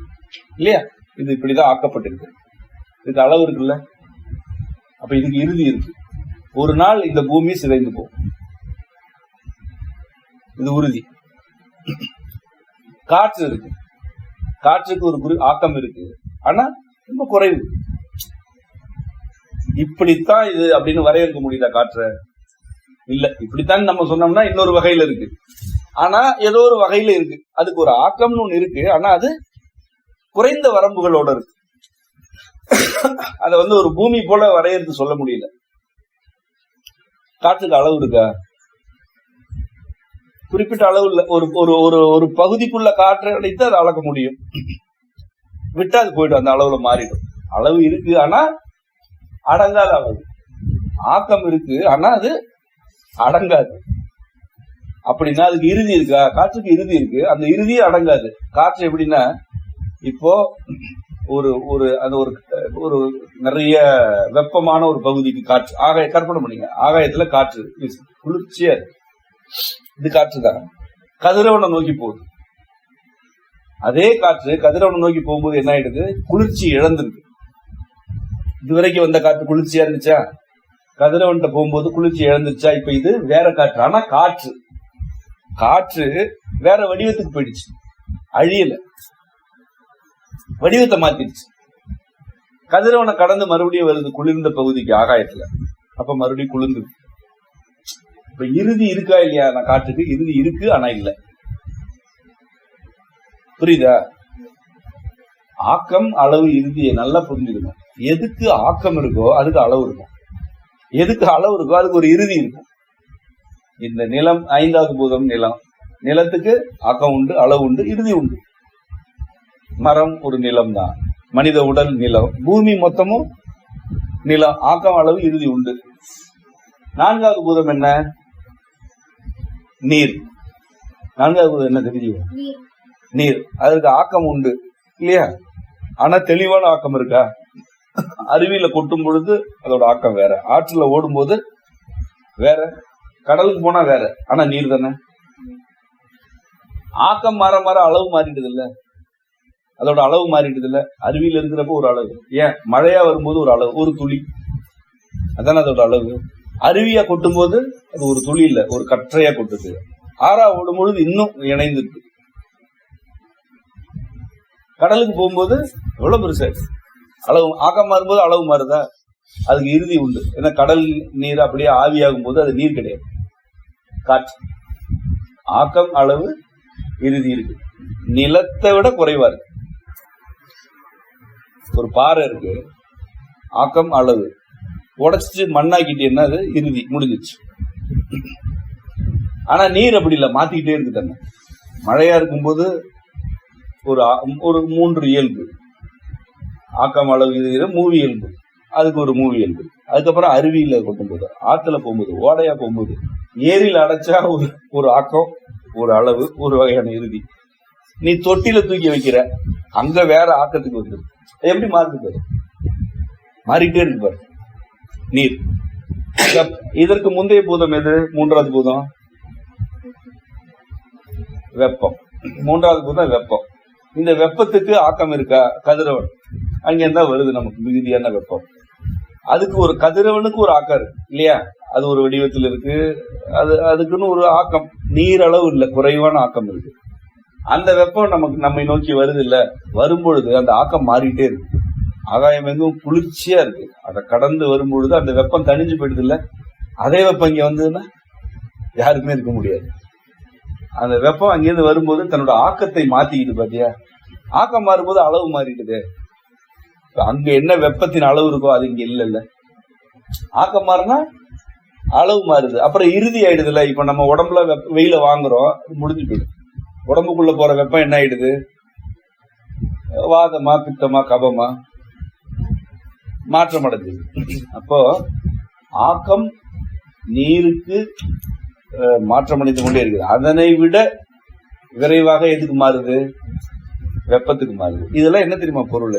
இல்லையா? இது இப்படிதான் ஆக்கப்பட்டிருக்கு, இதுக்கு அளவு இருக்குல்ல. அப்ப இதுக்கு இறுதி இருக்கு. ஒரு நாள் இந்த பூமி சிதைந்து போகும், இது உறுதி. காற்று இருக்கு, காற்றுக்கு ஒரு ஆக்கம் இருக்கு, ஆனா ரொம்ப குறைவு. இப்படித்தான் இது அப்படின்னு வரையறுக்க முடியுதா காற்ற? இல்ல. இப்படித்தான் நம்ம சொன்னோம்னா இன்னொரு வகையில இருக்கு, ஆனா ஏதோ ஒரு வகையில இருக்கு. அதுக்கு ஒரு ஆக்கம்னு ஒண்ணு இருக்கு, ஆனா அது குறைந்த வரம்புகளோட இருக்கு. அத ஒரு பூமி போல வரையறுத்து சொல்ல முடியல. காற்றுக்கு அளவு இருக்கா? குறிப்பிட்ட அளவு இல்ல. ஒரு பகுதிக்குள்ள காற்றை அடைத்து அதை அளக்க முடியும், விட்டா அது போயிடும், அந்த அளவுல மாறிடும். அளவு இருக்கு, ஆனா அடங்காத அளவு. ஆக்கம் இருக்கு, ஆனா அது அடங்காது. அப்படின்னா அதுக்கு இறுதி இருக்கா? காற்றுக்கு இறுதி இருக்கு, அந்த இறுதியும் அடங்காது. காற்று எப்படின்னா, இப்போ ஒரு நிறைய வெப்பமான ஒரு பகுதிக்கு காற்று, கற்பனை பண்ணீங்க, ஆகாயத்துல காற்று குளிர்ச்சியா இருக்கு, இது காற்று தான். கதிரவனை நோக்கி போகுது. அதே காற்று கதிரவனை நோக்கி போகும்போது என்ன ஆயிடுது? குளிர்ச்சி இழந்திருக்கு. இதுவரைக்கும் வந்த காற்று குளிர்ச்சியா இருந்துச்சா? கதிரவன்கிட்ட போகும்போது குளிர்ச்சி இழந்துருச்சா? இப்ப இது வேற காற்று. ஆனா காற்று வேற வடிவத்துக்கு போயிடுச்சு, அழியல, வடிவத்தை மாத்திடுச்சு. கதிரவனை கடந்து மறுபடியும் வருது குளிர்ந்த பகுதிக்கு ஆகாயத்துல, அப்ப மறுபடியும் குளிர்ந்து. இப்ப இறுதி இருக்கா இல்லையா? நான் காற்றுக்கு இறுதி இருக்கு, ஆனா இல்ல. புரியுதா? ஆக்கம் அளவு இறுதியை நல்லா புரிஞ்சுக்கணும். எதுக்கு ஆக்கம் இருக்கோ அதுக்கு அளவு இருக்கும், எதுக்கு அளவு இருக்கோ அதுக்கு ஒரு இறுதி இருக்கும். இந்த நிலம் 5வது பூதம் நிலம், நிலத்துக்கு ஆக்கம் உண்டு, அளவு உண்டு, இறுதி உண்டு. மரம் ஒரு நிலம் தான், மனித உடல் நிலம், பூமி மொத்தமும் நிலம், ஆக்கம் அளவு இறுதி உண்டு. 4வது பூதம் என்ன? நீர். 4வது பூதம் என்ன தெரியும்? நீர். அதற்கு ஆக்கம் உண்டு இல்லையா? ஆனா தெளிவான ஆக்கம் இருக்கா? அருவியில கொட்டும் பொழுது அதோட ஆக்கம் வேற, ஆற்றுல ஓடும் போது வேற, கடலுக்கு போனா வேற, ஆனா நீர் தானே. ஆக்கம் மாற மாற அளவு மாறிடுது இல்ல, அதோட அளவு மாறிடுது இல்ல. அருவியில இருக்கிறப்போ ஒரு அளவு, ஏன் மழையா வரும்போது ஒரு அளவு, ஒரு துளி, அதானே அதோட அளவு. அருவியா கொட்டும் போது அது ஒரு துளி இல்ல, ஒரு கற்றையா கொட்டுது. ஆறா ஓடும் பொழுது இன்னும் இணைந்துருக்கு. கடலுக்கு போகும்போது எவ்வளவு பெருசா அளவு ஆக்கம் மாறும்போது அளவு மாறுதா? அதுக்கு இறுதி உண்டு. ஏன்னா கடல் நீர் அப்படியே ஆவியாகும் போது அது நீர் கிடையாது, காற்று. ஆக்கம் அளவு இறுதி இருக்கு. நிலத்தை விட குறைவா இருக்கு. ஒரு பாறை இருக்கு, ஆக்கம் அளவு, உடைச்சிட்டு மண்ணாக்கிட்டேன்னா அது இறுதி முடிஞ்சிச்சு. ஆனா நீர் அப்படி இல்லை, மாத்திக்கிட்டே இருக்கு தன்னை. மழையா இருக்கும்போது ஒரு 3 இயல்பு, ஆக்கம் அளவு இது மூவி இயல்பு, அதுக்கு ஒரு மூவி இயல்பு. அதுக்கப்புறம் அருவியில கொட்டும்போது, ஆத்துல போகும்போது, ஓடையா போகும்போது, ஏரியில அடைச்சா ஒரு ஆக்கம், ஒரு அளவு, ஒரு வகையான இறுதி. நீ தொட்டில தூக்கி வைக்கிற, அங்க வேற ஆக்கத்துக்கு வந்து எப்படி மாறுது பாரு, மாறிட்டே இருக்கு பாரு நீர். இதற்கு முந்தைய பூதம் எது? 3வது பூதம் வெப்பம். 3வது பூதம் வெப்பம். இந்த வெப்பத்துக்கு ஆக்கம் இருக்கா? கதிரவன் அங்க இருந்தா வருது நமக்கு மிகுதியான வெப்பம். அதுக்கு ஒரு கதிரவனுக்கு ஒரு ஆக்கம் இருக்கு இல்லையா? அது ஒரு வடிவத்தில் இருக்கு. அதுக்குன்னு ஒரு ஆக்கம், நீர் அளவு இல்ல, குறைவான ஆக்கம் இருக்கு. அந்த வெப்பம் நம்மை நோக்கி வருது இல்ல, வரும்பொழுது அந்த ஆக்கம் மாறிட்டே இருக்கு. ஆகாயம் எங்கும் குளிர்ச்சியா இருக்கு, அதை கடந்து வரும்பொழுது அந்த வெப்பம் தணிஞ்சு போயிடுது இல்ல. அதே வெப்பம் இங்க வந்ததுன்னா யாருக்குமே இருக்க முடியாது. அந்த வெப்பம் அங்கிருந்து வரும்போது தன்னோட ஆக்கத்தை மாத்திக்கிட்டு, பாத்தியா? ஆக்கம் மாறும்போது அளவு மாறிடுது. அங்க என்ன வெப்பத்தின் அளவு இருக்கோ அது இங்க இல்ல. ஆக்கம் மாறினா அளவு மாறுது, அப்புறம் இறுதி ஆயிடுதுல்ல. இப்ப நம்ம உடம்புல வெயில வாங்குறோம், முடிஞ்சு போயிடுது. உடம்புக்குள்ள போற வெப்பம் என்ன ஆயிடுது? வாதமா, பித்தமா, கபமா மாற்றம் அடைஞ்சது. அப்போ ஆக்கம் நீருக்கு மாற்றம் அடைந்து கொண்டே இருக்குது. அதனை விட விரைவாக எதுக்கு மாறுது? வெப்பத்துக்கு மாறுது. இதெல்லாம் என்ன தெரியுமா பொருள்?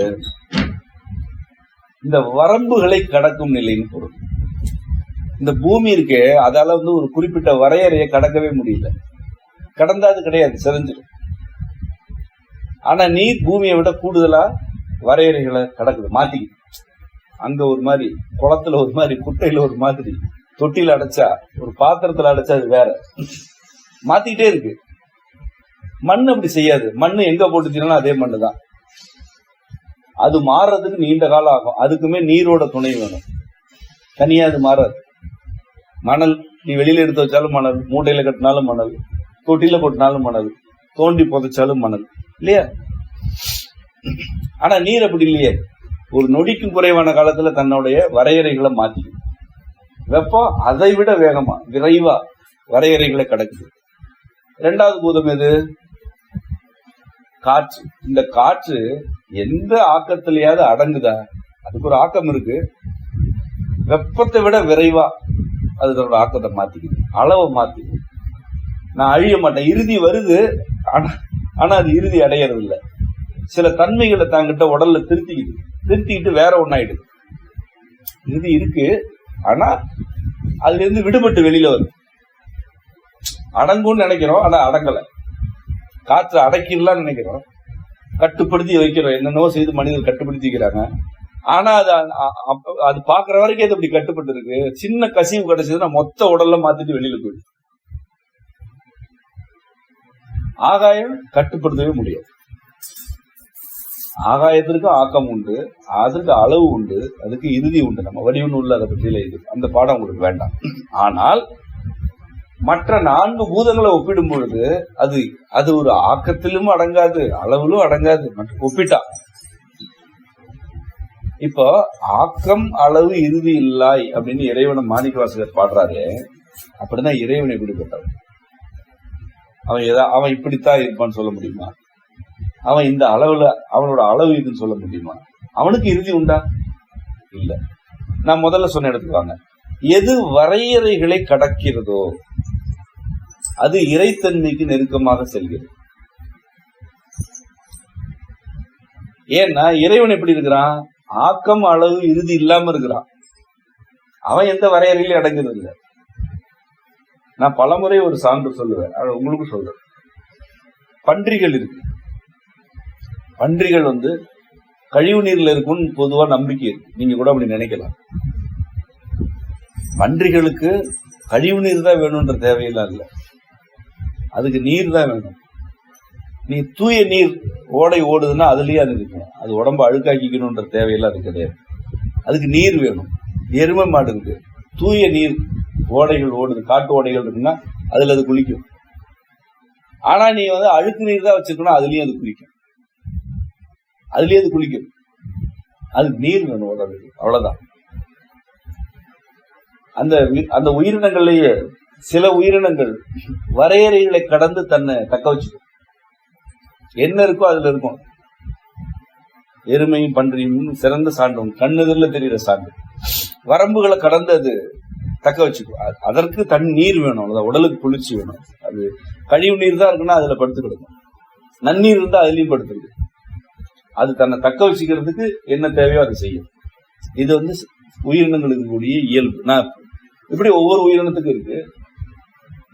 இந்த வரம்புகளை கடக்கும் நிலைன்னு பொருள். இந்த பூமி இருக்கே, அதால ஒரு குறிப்பிட்ட வரையறையை கடக்கவே முடியல. கடந்தா அது கிடையாது, செதஞ்சிடும். ஆனா நீர் பூமியை விட கூடுதலா வரையறைகளை கடக்குது, மாத்திக்குது. அங்க ஒரு மாதிரி, குளத்துல ஒரு மாதிரி, குட்டையில ஒரு மாதிரி, தொட்டில அடைச்சா, ஒரு பாத்திரத்துல அடைச்சா அது வேற, மாத்திக்கிட்டே இருக்கு. மண் அப்படி செய்யாது. மண்ணு எங்க போட்டுச்சுன்னா அதே மண்ணு தான். அது மாறுறதுக்கு நீண்ட காலம் ஆகும். அதுக்குமே நீரோட துணை வேணும், தனியா அது மாறாது. மணல் நீ வெளியில எடுத்து வச்சாலும் மணல், மூட்டையில கட்டினாலும் மணல், தொட்டில கொட்டினாலும் மணல், தோண்டி புதைச்சாலும் மணல் இல்லையா? ஆனா நீர் அப்படி இல்லையே. ஒரு நொடிக்கும் குறைவான காலத்துல தன்னுடைய வரையறைகளை மாத்திக்கும். வெப்பம் அதை விட வேகமா, விரைவா வரையறைகளை கடக்குது. 2வது பூதம் எது? காற்று. இந்த காற்று எந்த ஆக்கத்திலேயாவது அடங்குதா? அதுக்கு ஒரு ஆக்கம் இருக்கு. வெப்பத்தை விட விரைவா அது தன்னோட ஆக்கத்தை மாத்திக்குது, அளவை மாத்திக்குது. நான் அழிய மாட்டேன், இறுதி வருது. ஆனா அது இறுதி அடையறது இல்லை. சில தன்மைகளை தாங்கிட்ட உடல்ல திருத்திக்கிட்டு வேற ஒன்னாயிடுது. இறுதி இருக்கு, ஆனா அதுல இருந்து விடுபட்டு வெளியில வருது. அடங்கும்னு நினைக்கிறோம், ஆனா அடங்கல. காற்று அடக்கிடலாம்னு நினைக்கிறோம், கட்டுப்படுத்தி வைக்கிறோம். என்னென்னவோ செய்து மனிதர்கள் கட்டுப்படுத்தி வைக்கிறாங்க. ஆனா அது பாக்குற வரைக்கும் அது அப்படி கட்டுப்பட்டு இருக்கு. சின்ன கசிவு கிடைச்சதுன்னா மொத்த உடல்ல மாத்திட்டு வெளியில போயிடுது. ஆகாயம் கட்டுப்படுத்தவே முடியாது. ஆகாயத்திற்கு ஆக்கம் உண்டு, அதற்கு அளவு உண்டு, அதுக்கு இறுதி உண்டு. நம்ம வடிவம் உள்ள அதை பற்றியில இது அந்த பாடம் உங்களுக்கு வேண்டாம். ஆனால் மற்ற 4 பூதங்களை ஒப்பிடும் பொழுது அது ஒரு ஆக்கத்திலும் அடங்காது, அளவிலும் அடங்காது. ஒப்பிட்டா இப்போ ஆக்கம் அளவு இறுதி இல்லாய் அப்படின்னு இறைவனை மாணிக்கவாசகர் பாடுறாரு. அப்படிதான் இறைவனை எப்படிப்பட்டவன்? அவன் இப்படித்தான் இருப்பான்னு சொல்ல முடியுமா? அவன் இந்த அளவுல அவனோட அளவு இதுன்னு சொல்ல முடியுமா? அவனுக்கு இறுதி உண்டா? இல்ல. நான் முதல்ல சொன்ன இடத்துக்கு வாங்க. எது வரையறைகளை கடக்கிறதோ அது இறைத்தன்மைக்கு நெருக்கமாக செல்கிறது. ஏன்னா இறைவன் எப்படி இருக்கிறான்? ஆக்கம் அளவு இறுதி இல்லாம இருக்கிறான். அவன் எந்த வரையறையிலும் அடங்குறது இல்லை. நான் பலமுறை ஒரு சான்று சொல்லுவேன், உங்களுக்கு சொல்றேன். பன்றிகள் இருக்கு. பன்றிகள் கழிவு நீர்ல இருக்கும்னு பொதுவா நம்பிக்கை இருக்கு. நீங்க கூட அப்படி நினைக்கலாம். பன்றிகளுக்கு கழிவு நீர் தான் வேணும்ன்ற தேவையெல்லாம் இல்லை. அதுக்கு நீர் தான் வேணும். நீ தூய நீர் ஓடை ஓடுதுன்னா அதுலயே அது இருக்கும். அது உடம்பு அழுக்காக்கிக்கணும்ன்ற தேவையெல்லாம் அது கிடையாது. அதுக்கு நீர் வேணும். எருமை மாடு இருக்கு, தூய நீர் ஓடைகள் ஓடுது, காட்டு ஓடைகள் இருக்குன்னா அதுல அது குளிக்கும். ஆனா நீ அழுக்கு நீர் தான் வச்சிருக்கணும், அதுலயும் அது குளிக்கும். அதுலயே அது குளிக்கும். அதுக்கு நீர் வேணும் உடலுக்கு, அவ்வளவுதான். அந்த உயிரினங்கள்லயே சில உயிரினங்கள் வரையறைகளை கடந்து தன்னை தக்க வச்சுக்கும். என்ன இருக்கோ அதுல இருக்கும். எருமையும் பன்றியும் சிறந்த சான்றும், கண்ணுதல்ல தெரிகிற சான்று. வரம்புகளை கடந்து அது தக்க வச்சுக்கும். அதற்கு நீர் வேணும், உடலுக்கு குளிர்ச்சி வேணும். அது கழிவு நீர் தான் இருக்குன்னா அதுல படுத்து கிடக்கும், நன்னீர் இருந்தா அதுலயும் படுத்துருக்கு. அது தன்னை தக்க வச்சுக்கிறதுக்கு என்ன தேவையோ அது செய்யும். இது உயிரினங்களுக்கு கூடிய இயல்பு. நான் இப்படி ஒவ்வொரு உயிரினத்துக்கும் இருக்கு.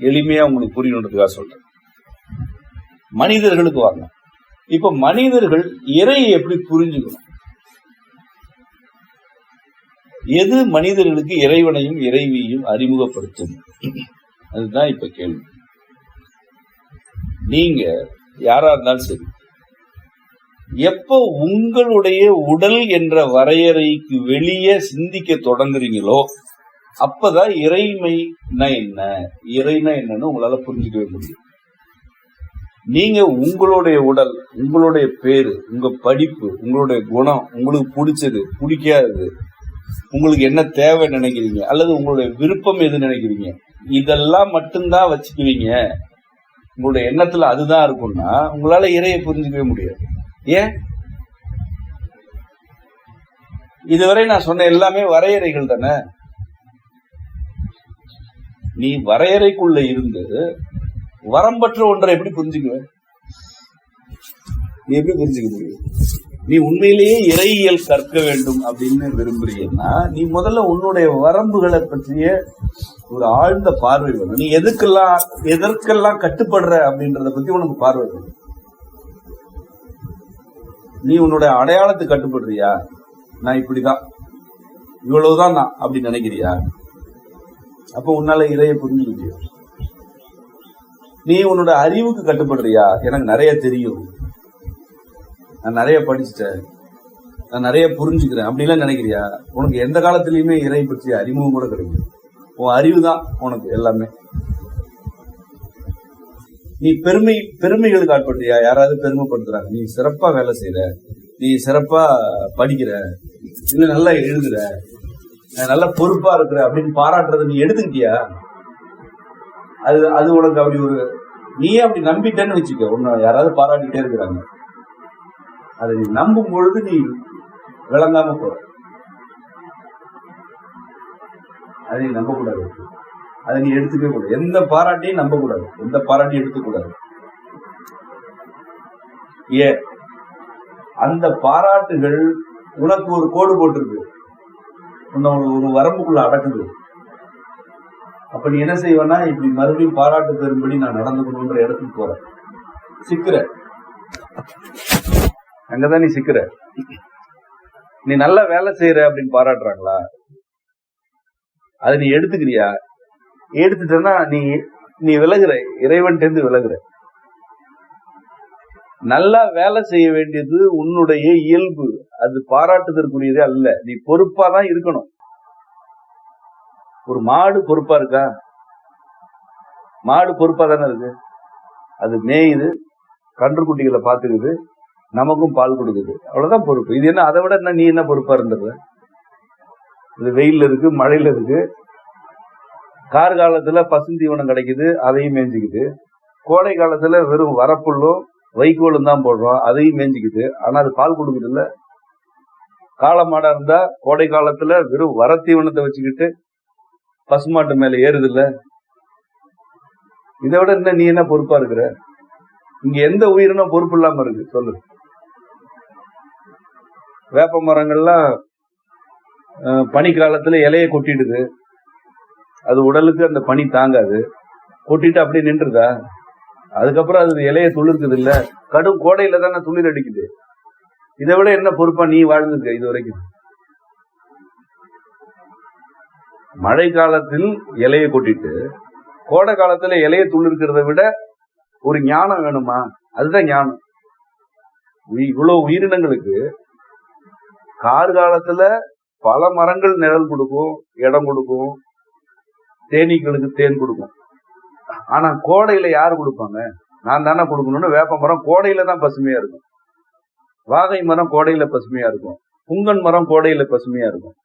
எளிமையா உங்களுக்கு புரியணுன்றதுக்காக சொல்றேன். மனிதர்களுக்கு வாங்க. இப்ப மனிதர்கள் இறையை எப்படி புரிஞ்சுக்கணும்? எது மனிதர்களுக்கு இறைவனையும் இறைவியையும் அறிமுகப்படுத்தும்? அதுதான் இப்ப கேள்வி. நீங்க யாரா இருந்தாலும் சரி, எப்போ உங்களுடைய உடல் என்ற வரையறைக்கு வெளியே சிந்திக்க தொடங்குறீங்களோ அப்பதான் இறைமைனா என்ன, இறைனா என்னன்னு உங்களால புரிஞ்சுக்கவே முடியும். நீங்க உங்களுடைய உடல், உங்களுடைய பேரு, உங்க படிப்பு, உங்களுடைய குணம், உங்களுக்கு பிடிச்சது பிடிக்காதது, உங்களுக்கு என்ன தேவை நினைக்கிறீங்க, அல்லது உங்களுடைய விருப்பம் எது நினைக்கிறீங்க, இதெல்லாம் மட்டும்தான் வச்சுக்குவீங்க, உங்களுடைய எண்ணத்துல அதுதான் இருக்கும்னா உங்களால இறையை புரிஞ்சுக்கவே முடியாது. ஏன்? இதுவரை நான் சொன்ன எல்லாமே வரையறைகள் தானே. நீ வரையறைக்குள்ள இருந்து வரம்பற்ற ஒன்றை எப்படி புரிஞ்சுக்குவ? நீ எப்படி புரிஞ்சுக்க முடியும்? நீ உண்மையிலேயே இறையியல் கற்க வேண்டும் அப்படின்னு விரும்புறீங்கன்னா நீ முதல்ல உன்னுடைய வரம்புகளை பற்றிய ஒரு ஆழ்ந்த பார்வை வேணும். நீ எதற்கெல்லாம் கட்டுப்படுற அப்படின்றத பத்தி உனக்கு பார்வை வேணும். நீ உன்னுடைய அடையாளத்துக்கு கட்டுப்படுறியா? நான் இப்படிதான், இவ்வளவுதான் நான் அப்படி நினைக்கிறியா? அப்ப உன்னால இறைய புரிஞ்சுக்க முடியும். நீ உன்னோட அறிவுக்கு கட்டுப்படுறியா? எனக்கு நிறைய தெரியும், நான் நிறைய படிச்சுட்டேன், நான் நிறைய புரிஞ்சுக்கிறேன் அப்படிலாம் நினைக்கிறியா? உனக்கு எந்த காலத்திலயுமே இறை பற்றிய அறிமுகம் கூட கிடைக்கும். உன் அறிவு தான் உனக்கு எல்லாமே. நீ பெருமைகளுக்கு ஆட்படுறியா? யாராவது பெருமைப்படுத்துறாங்க, நீ சிறப்பா வேலை செய்யற, நீ சிறப்பா படிக்கிற, இல்ல நல்லா எழுதுற, நல்லா பொறுப்பா இருக்கிற அப்படின்னு பாராட்டுறத நீ எடுத்துக்கிட்டியா? அது உனக்கு அப்படி ஒரு நீயே அப்படி நம்பிட்டேன்னு வச்சுக்க. உன்னை யாராவது பாராட்டிட்டே இருக்கிறாங்க, அதை நீ நம்பும் பொழுது நீ விளங்காம போற. அதை நீ நம்ப கூடாது, அதை நீ எடுத்துக்கவே கூடாது. எந்த பாராட்டையும் நம்ப கூடாது, எந்த பாராட்டையும் எடுத்துக்கூடாது. ஏன்? அந்த பாராட்டுகள் உனக்கு ஒரு கோடு போட்டிருக்கு, உன்னை ஒரு வரம்புக்குள்ள அடக்குது. அப்ப நீ என்ன செய்வனா, இப்படி மறுபடியும் பாராட்டு பெறும்படி நான் நடந்துக்கணும்ன்ற இடத்துக்கு போற, சிக்கிற. அங்கதான் நீ சிக்கிற. நீ நல்லா வேலை செய்யற அப்படின்னு பாராட்டுறாங்களா? அதை நீ எடுத்துக்கிறியா? எடுத்துட்டா நீ விலகுற, இறைவன்ட்டு விலகுற. நல்லா வேலை செய்ய வேண்டியது உன்னுடைய இயல்பு, அது பாராட்டுதற்குரியதே அல்ல. நீ பொறுப்பாதான் இருக்கணும். ஒரு மாடு பொறுப்பா இருக்கா? மாடு பொறுப்பா தானே இருக்கு. அது மேயுது, கன்றுக்குட்டிகளை பாத்துக்குது, நமக்கும் பால் கொடுக்குது, அவ்வளவுதான் பொறுப்பு. இது என்ன, அதை விட என்ன நீ என்ன பொறுப்பா இருந்துடுற? இது வெயில்ல இருக்கு, மழையில இருக்கு, கார்காலத்துல பசுந்தீவனம் கிடைக்குது, அதையும் மேய்ஞ்சிக்குது, கோடை காலத்துல வெறும் வரப்புள்ளும் வைக்கோலும் தான் போடுறோம், அதையும் மேய்ஞ்சிக்குது, ஆனா அது பால் கொடுக்குது இல்ல. காளமாடா இருந்தா கோடை காலத்துல வெறும் வரத்தீவனத்தை வச்சுக்கிட்டு பசுமாட்டு மேல ஏறுது இல்ல. இதை விட என்ன நீ என்ன பொறுப்பா இருக்கிற? இங்க எந்த உயிரினும் பொறுப்பு இல்லாம இருக்கு சொல்லு. வேப்ப மரங்கள்லாம் பனி காலத்துல இலைய கொட்டிடுது, அது உடலுக்கு அந்த பனி தாங்காது, கொட்டிட்டு அப்படியே நின்றுதா? அதுக்கப்புறம் அது இலைய துளிர்க்குது இல்ல, கடும் கோடையில தானே துளிர் அடிக்குது. இதை விட என்ன பொறுப்பா நீ வாழ்ந்துருக்க இது வரைக்கும்? மழை காலத்தில் இலைய கொட்டிட்டு கோடை காலத்துல இலைய துளிர்க்கிறத விட ஒரு ஞானம் வேணுமா? அதுதான் ஞானம். இவ்வளவு உயிரினங்களுக்கு கார்காலத்துல பல மரங்கள் நிழல் கொடுக்கும், இடம் கொடுக்கும், தேனீக்களுக்கு தேன் கொடுக்கும். ஆனா கோடையில யாரு கொடுப்பாங்க? நான் தானே கொடுக்கணும்னு வேப்ப மரம் கோடையில தான் பசுமையா இருக்கும், வாகை மரம் கோடையில பசுமையா இருக்கும், புங்கன் மரம் கோடையில பசுமையா இருக்கும்.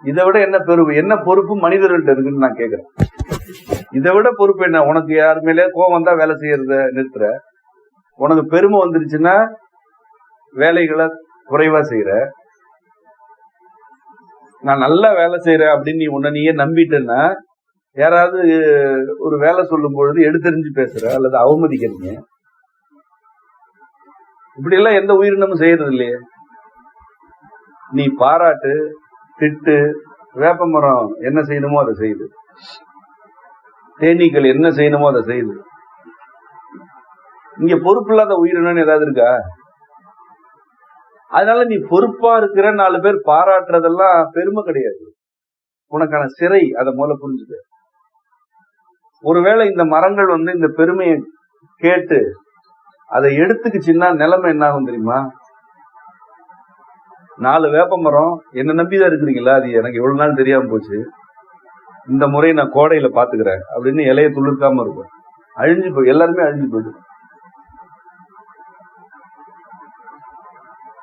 இதை விட என்ன பொறுப்பு மனிதர்கள்ட்ட இருக்குன்னு நான் கேக்குறேன். இதை விட பொறுப்பு என்ன? உனக்கு யார் மேலே கோவம் தான் வேலை செய்யறத நிறுத்துற, உனக்கு பெருமை வந்துருச்சுன்னா வேலைகளை குறைவா செய்யற, நான் நல்லா வேலை செய்யறேன் அப்படின்னு நீ உன்னை நீயே நம்பிட்டேன்னா யாராவது ஒரு வேலை சொல்லும் பொழுது எடுத்தெறிஞ்சு பேசுற அல்லது அவமதிக்கிறீங்க. இப்படி எல்லாம் எந்த உயிரினமும் செய்யறது இல்லையே. நீ பாராட்டு, திட்டு. வேப்ப மரம் என்ன செய்யணுமோ அதை செய்யுது, தேனீக்கள் என்ன செய்யணுமோ அதை செய்யுது. இங்க பொறுப்பு இல்லாத உயிரினம் ஏதாவது இருக்கா? அதனால நீ பொறுப்பா இருக்கிற 4 பேர் பாராட்டுறதெல்லாம் பெருமை கிடையாது, உனக்கான சிறை. அதை முதல்ல புரிஞ்சுக்க. ஒருவேளை இந்த மரங்கள் இந்த பெருமையை கேட்டு அதை எடுத்துக்குச்சுன்னா நிலைமை என்ன ஆகும் தெரியுமா? 4 வேப்ப மரம் என்ன நம்பிதான் இருக்கிறீங்களா, அது எனக்கு எவ்வளவு நாள் தெரியாம போச்சு, இந்த முறை நான் கோடையில பாத்துக்கிறேன் அப்படின்னு இலைய துளிர்க்காம இருக்கும், அழிஞ்சு போய் எல்லாருமே அழிஞ்சு போயிடும்.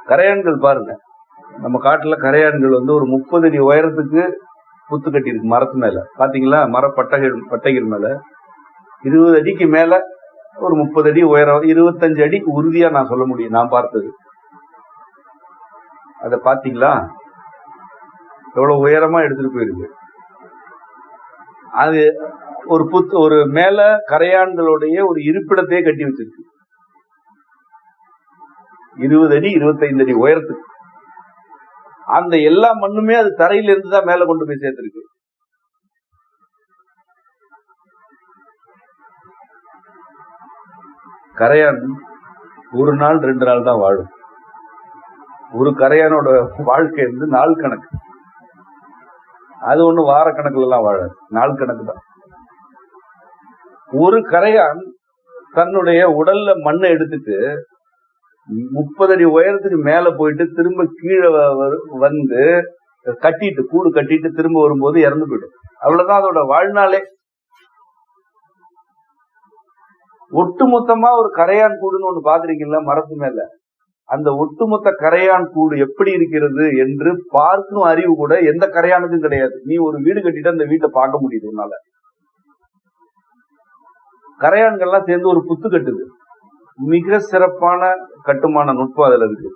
கரையான்கள் பாருங்க, நம்ம காட்டுல கரையான்கள் ஒரு 30 அடி உயரத்துக்கு புத்து கட்டி இருக்கு மரத்து மேல. பாத்தீங்களா? பட்டைகள் மேல 20 அடிக்கு மேல ஒரு 30 அடி உயரம், 25 அடிக்கு உறுதியா நான் சொல்ல முடியும், நான் பார்த்தது. அத பாத்தீங்களா? எவ்வளவு உயரமா எடுத்துட்டு போயிருக்கு. அது ஒரு மேல கரையான்களுடைய ஒரு இருப்பிடத்தையே கட்டி வச்சிருக்கு, 20 அடி 25 அடி உயரத்துக்கு. அந்த எல்லா மண்ணுமே அது தரையில இருந்துதான் மேல கொண்டு போய் சேர்த்திருக்கு. கரையான் ஒரு நாள் 2 நாள் தான் வாழும். ஒரு கரையானோட வாழ்க்கை நாள் கணக்கு. அது ஒண்ணு வார கணக்குல எல்லாம் வாழாது, நாள் கணக்கு தான். ஒரு கரையான் தன்னுடைய உடல்ல மண்ணை எடுத்துட்டு 30 அடி உயரத்துக்கு மேல போயிட்டு திரும்ப கீழே வந்து கூடு கட்டிட்டு திரும்ப வரும்போது இறந்து போயிடும். அவ்வளவுதான் அதோட வாழ்நாளே. ஒட்டுமொத்தமா ஒரு கரையான் கூடுன்னு ஒண்ணு பாத்திருக்கீங்களா மரத்து மேல? அந்த ஒட்டுமொத்த கரையான் கூடு எப்படி இருக்கிறது என்று பார்க்கும் அறிவு கூட எந்த கரையானுக்கும் கிடையாது. நீ ஒரு வீடு கட்டிட்டு அந்த வீட்டை பார்க்க முடியுது உன்னால. கரையான்கள்லாம் சேர்ந்து ஒரு புத்து கட்டுது. மிக சிறப்பான கட்டுமான நுட்பம் அதுல இருக்கு,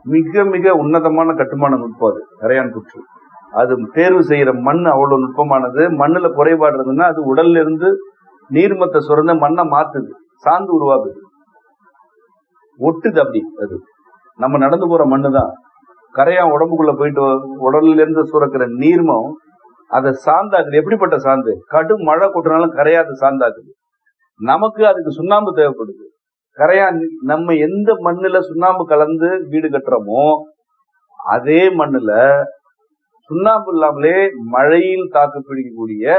மிக மிக உன்னதமான கட்டுமான நுட்பம் அது கரையான் புற்று. அது தேர்வு செய்யற மண் அவ்வளவு நுட்பமானது. மண்ணுல குறைபாடுறதுன்னா அது உடல்ல இருந்து நீர்மத்தை சுரந்த மண்ணை மாத்துது, சாந்து உருவாகுது, ஒட்டுது. அப்படி அது நம்ம நடந்து போற மண்ணு தான். கரையான் உடம்புக்குள்ள போயிட்டு உடல்ல இருந்து சுரக்கிற நீர்மம் அதை சாந்தாக்குது. எப்படிப்பட்ட சாந்து? கடும் மழை கொட்டினாலும் கரையாது சாந்தாக்குது. நமக்கு அதுக்கு சுண்ணாம்பு தேவைப்படுது. கரையான் நம்ம எந்த மண்ணுல சுண்ணாம்பு கலந்து வீடு கட்டுறோமோ அதே மண்ணுல சுண்ணாம்பு இல்லாமலே மழையில் தாக்கு பிடிக்கக்கூடிய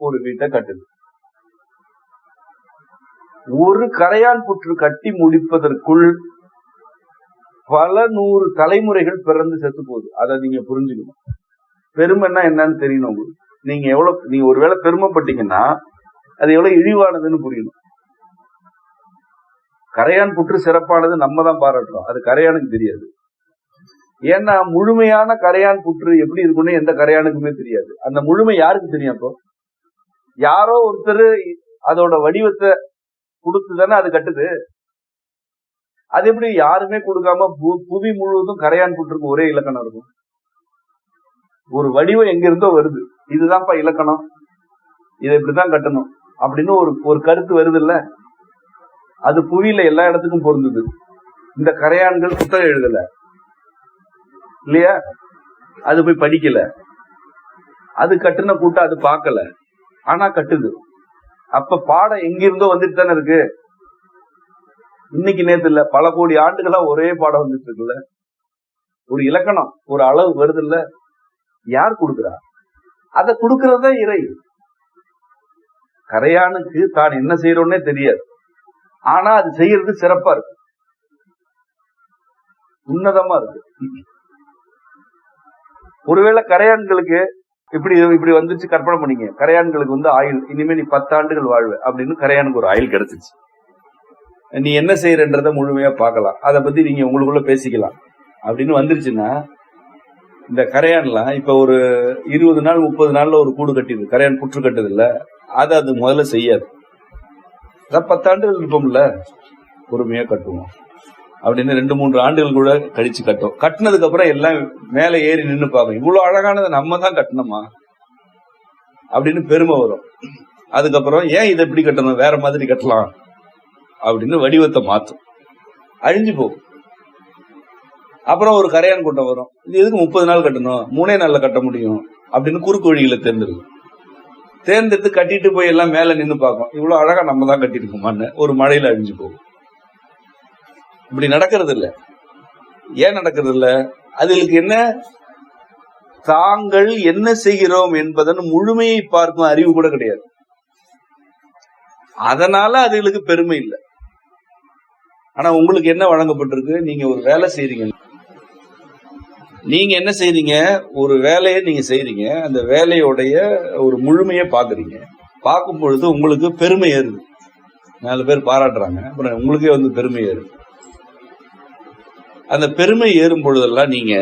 ஒரு வீட்டை கட்டுது. ஒரு கரையான் புற்று கட்டி முடிப்பதற்குள் பல 100 தலைமுறைகள் பிறந்து செத்து போகுது. அதை நீங்க புரிஞ்சுக்கணும். பெருமைன்னா என்னன்னு தெரியணும் உங்களுக்கு. நீங்க ஒருவேளை பெருமைப்பட்டீங்கன்னா அது எவ்வளவு இழிவானதுன்னு புரியணும். கரையான் புற்று சிறப்பானது நம்ம தான் பாராட்டுறோம், அது கரையானுக்கு தெரியாது. ஏன்னா முழுமையான கரையான் புற்று எப்படி இருக்குன்னு எந்த கரையானுக்குமே தெரியாது. அந்த முழுமை யாருக்கு தெரியும்? அப்போ யாரோ ஒருத்தர் அதோட வடிவத்தை கொடுத்துதானே அது கட்டுது. அது எப்படி யாருமே கொடுக்காம புவி முழுவதும் கரையான் புற்றுக்கு ஒரே இலக்கணம் இருக்கும்? ஒரு வடிவம் எங்க இருந்தோ வருது, இதுதான்ப்பா இலக்கணம், இதை இப்படிதான் கட்டணும் அப்படின்னு ஒரு கருத்து வருது இல்ல? அது புவியில எல்லா இடத்துக்கும் பொருந்தது. இந்த கரையான்கள் புத்தகம் எழுதல இல்லையா, அது போய் படிக்கல, அது கட்டுன கூட்டம் அது பார்க்கல, ஆனா கட்டுது. அப்ப பாடம் எங்கிருந்தோ வந்துட்டு தானே இருக்கு. இன்னைக்கு நேத்து இல்ல, பல கோடி ஆண்டுகளா ஒரே பாடம் வந்துட்டு இருக்குல்ல. ஒரு இலக்கணம் ஒரு அளவு வருது இல்ல. யார் கொடுக்குறா? அதை கொடுக்கறதா இறை. கரையானுக்கு தான் என்ன செய்யறோன்னே தெரியாது. ஆனா அது செய்யறது சிறப்பா இருக்கு, உன்னதமா இருக்கு. ஒருவேளை கரையான்களுக்கு இப்படி வந்துச்சு, கற்பனை பண்ணீங்க, கரையான்களுக்கு வந்து ஆயுள், இனிமே நீ 10 ஆண்டுகள் வாழ்வு அப்படின்னு கரையானுக்கு ஒரு ஆயுள் கிடைச்சிச்சு. நீ என்ன செய்யறன்றத முழுமையா பார்க்கலாம், அதை பத்தி நீங்க உங்களுக்குள்ள பேசிக்கலாம் அப்படின்னு வந்துருச்சுன்னா, இந்த கரையான்லாம் இப்ப ஒரு 20 நாள் 30 நாள்ல ஒரு கூடு கட்டிடுது. கரையான் புற்று கட்டுது இல்ல, அது முதல்ல செய்யாது. அதான் 10 ஆண்டுகள் இருப்போம்ல, பொறுமையா கட்டுவோம் அப்படின்னு 2-3 ஆண்டுகள் கூட கழிச்சு கட்டும். கட்டினதுக்கு அப்புறம் எல்லாம் மேல ஏறி நின்று பார்க்கும், இவ்வளவு அழகானதை நம்ம தான் கட்டணுமா அப்படின்னு பெருமை வரும். அதுக்கப்புறம் ஏன் இதை எப்படி கட்டணும், வேற மாதிரி கட்டலாம் அப்படின்னு வடிவத்தை மாற்றும், அழிஞ்சு போகும். அப்புறம் ஒரு கரையான் கூட்டம் வரும், இது எதுக்கு 30 நாள் கட்டணும், 3 நாள்ல கட்ட முடியும் அப்படின்னு குறுக்கு வழிகளை தேர்ந்தெடுத்து கட்டிட்டு போய் எல்லாம் மேல நின்று பார்க்கும், இவ்வளவு அழகா நம்ம தான் கட்டிருக்கோமான்னு ஒரு மழையில அழிஞ்சு போகும். இப்படி நடக்கிறது இல்ல. ஏன் நடக்கிறது இல்ல? அதுக்கு என்ன, தாங்கள் என்ன செய்கிறோம் என்பதன் முழுமையை பார்க்கும் அறிவு கூட கிடையாது. அதனால அதுகளுக்கு பெருமை இல்லை. ஆனா உங்களுக்கு என்ன வழங்கப்பட்டிருக்கு, நீங்க ஒரு வேலை செய்றீங்க, நீங்க என்ன செய்றீங்க, ஒரு வேலையை நீங்க செய்றீங்க, அந்த வேலையோடைய ஒரு முழுமையை பாக்குறீங்க. பார்க்கும் பொழுது உங்களுக்கு பெருமை ஏறுது, 4 பேர் பாராட்டுறாங்க, அப்புறம் உங்களுக்கே வந்து பெருமை ஏறுது. அந்த பெருமை ஏறும் பொழுதெல்லாம் நீங்க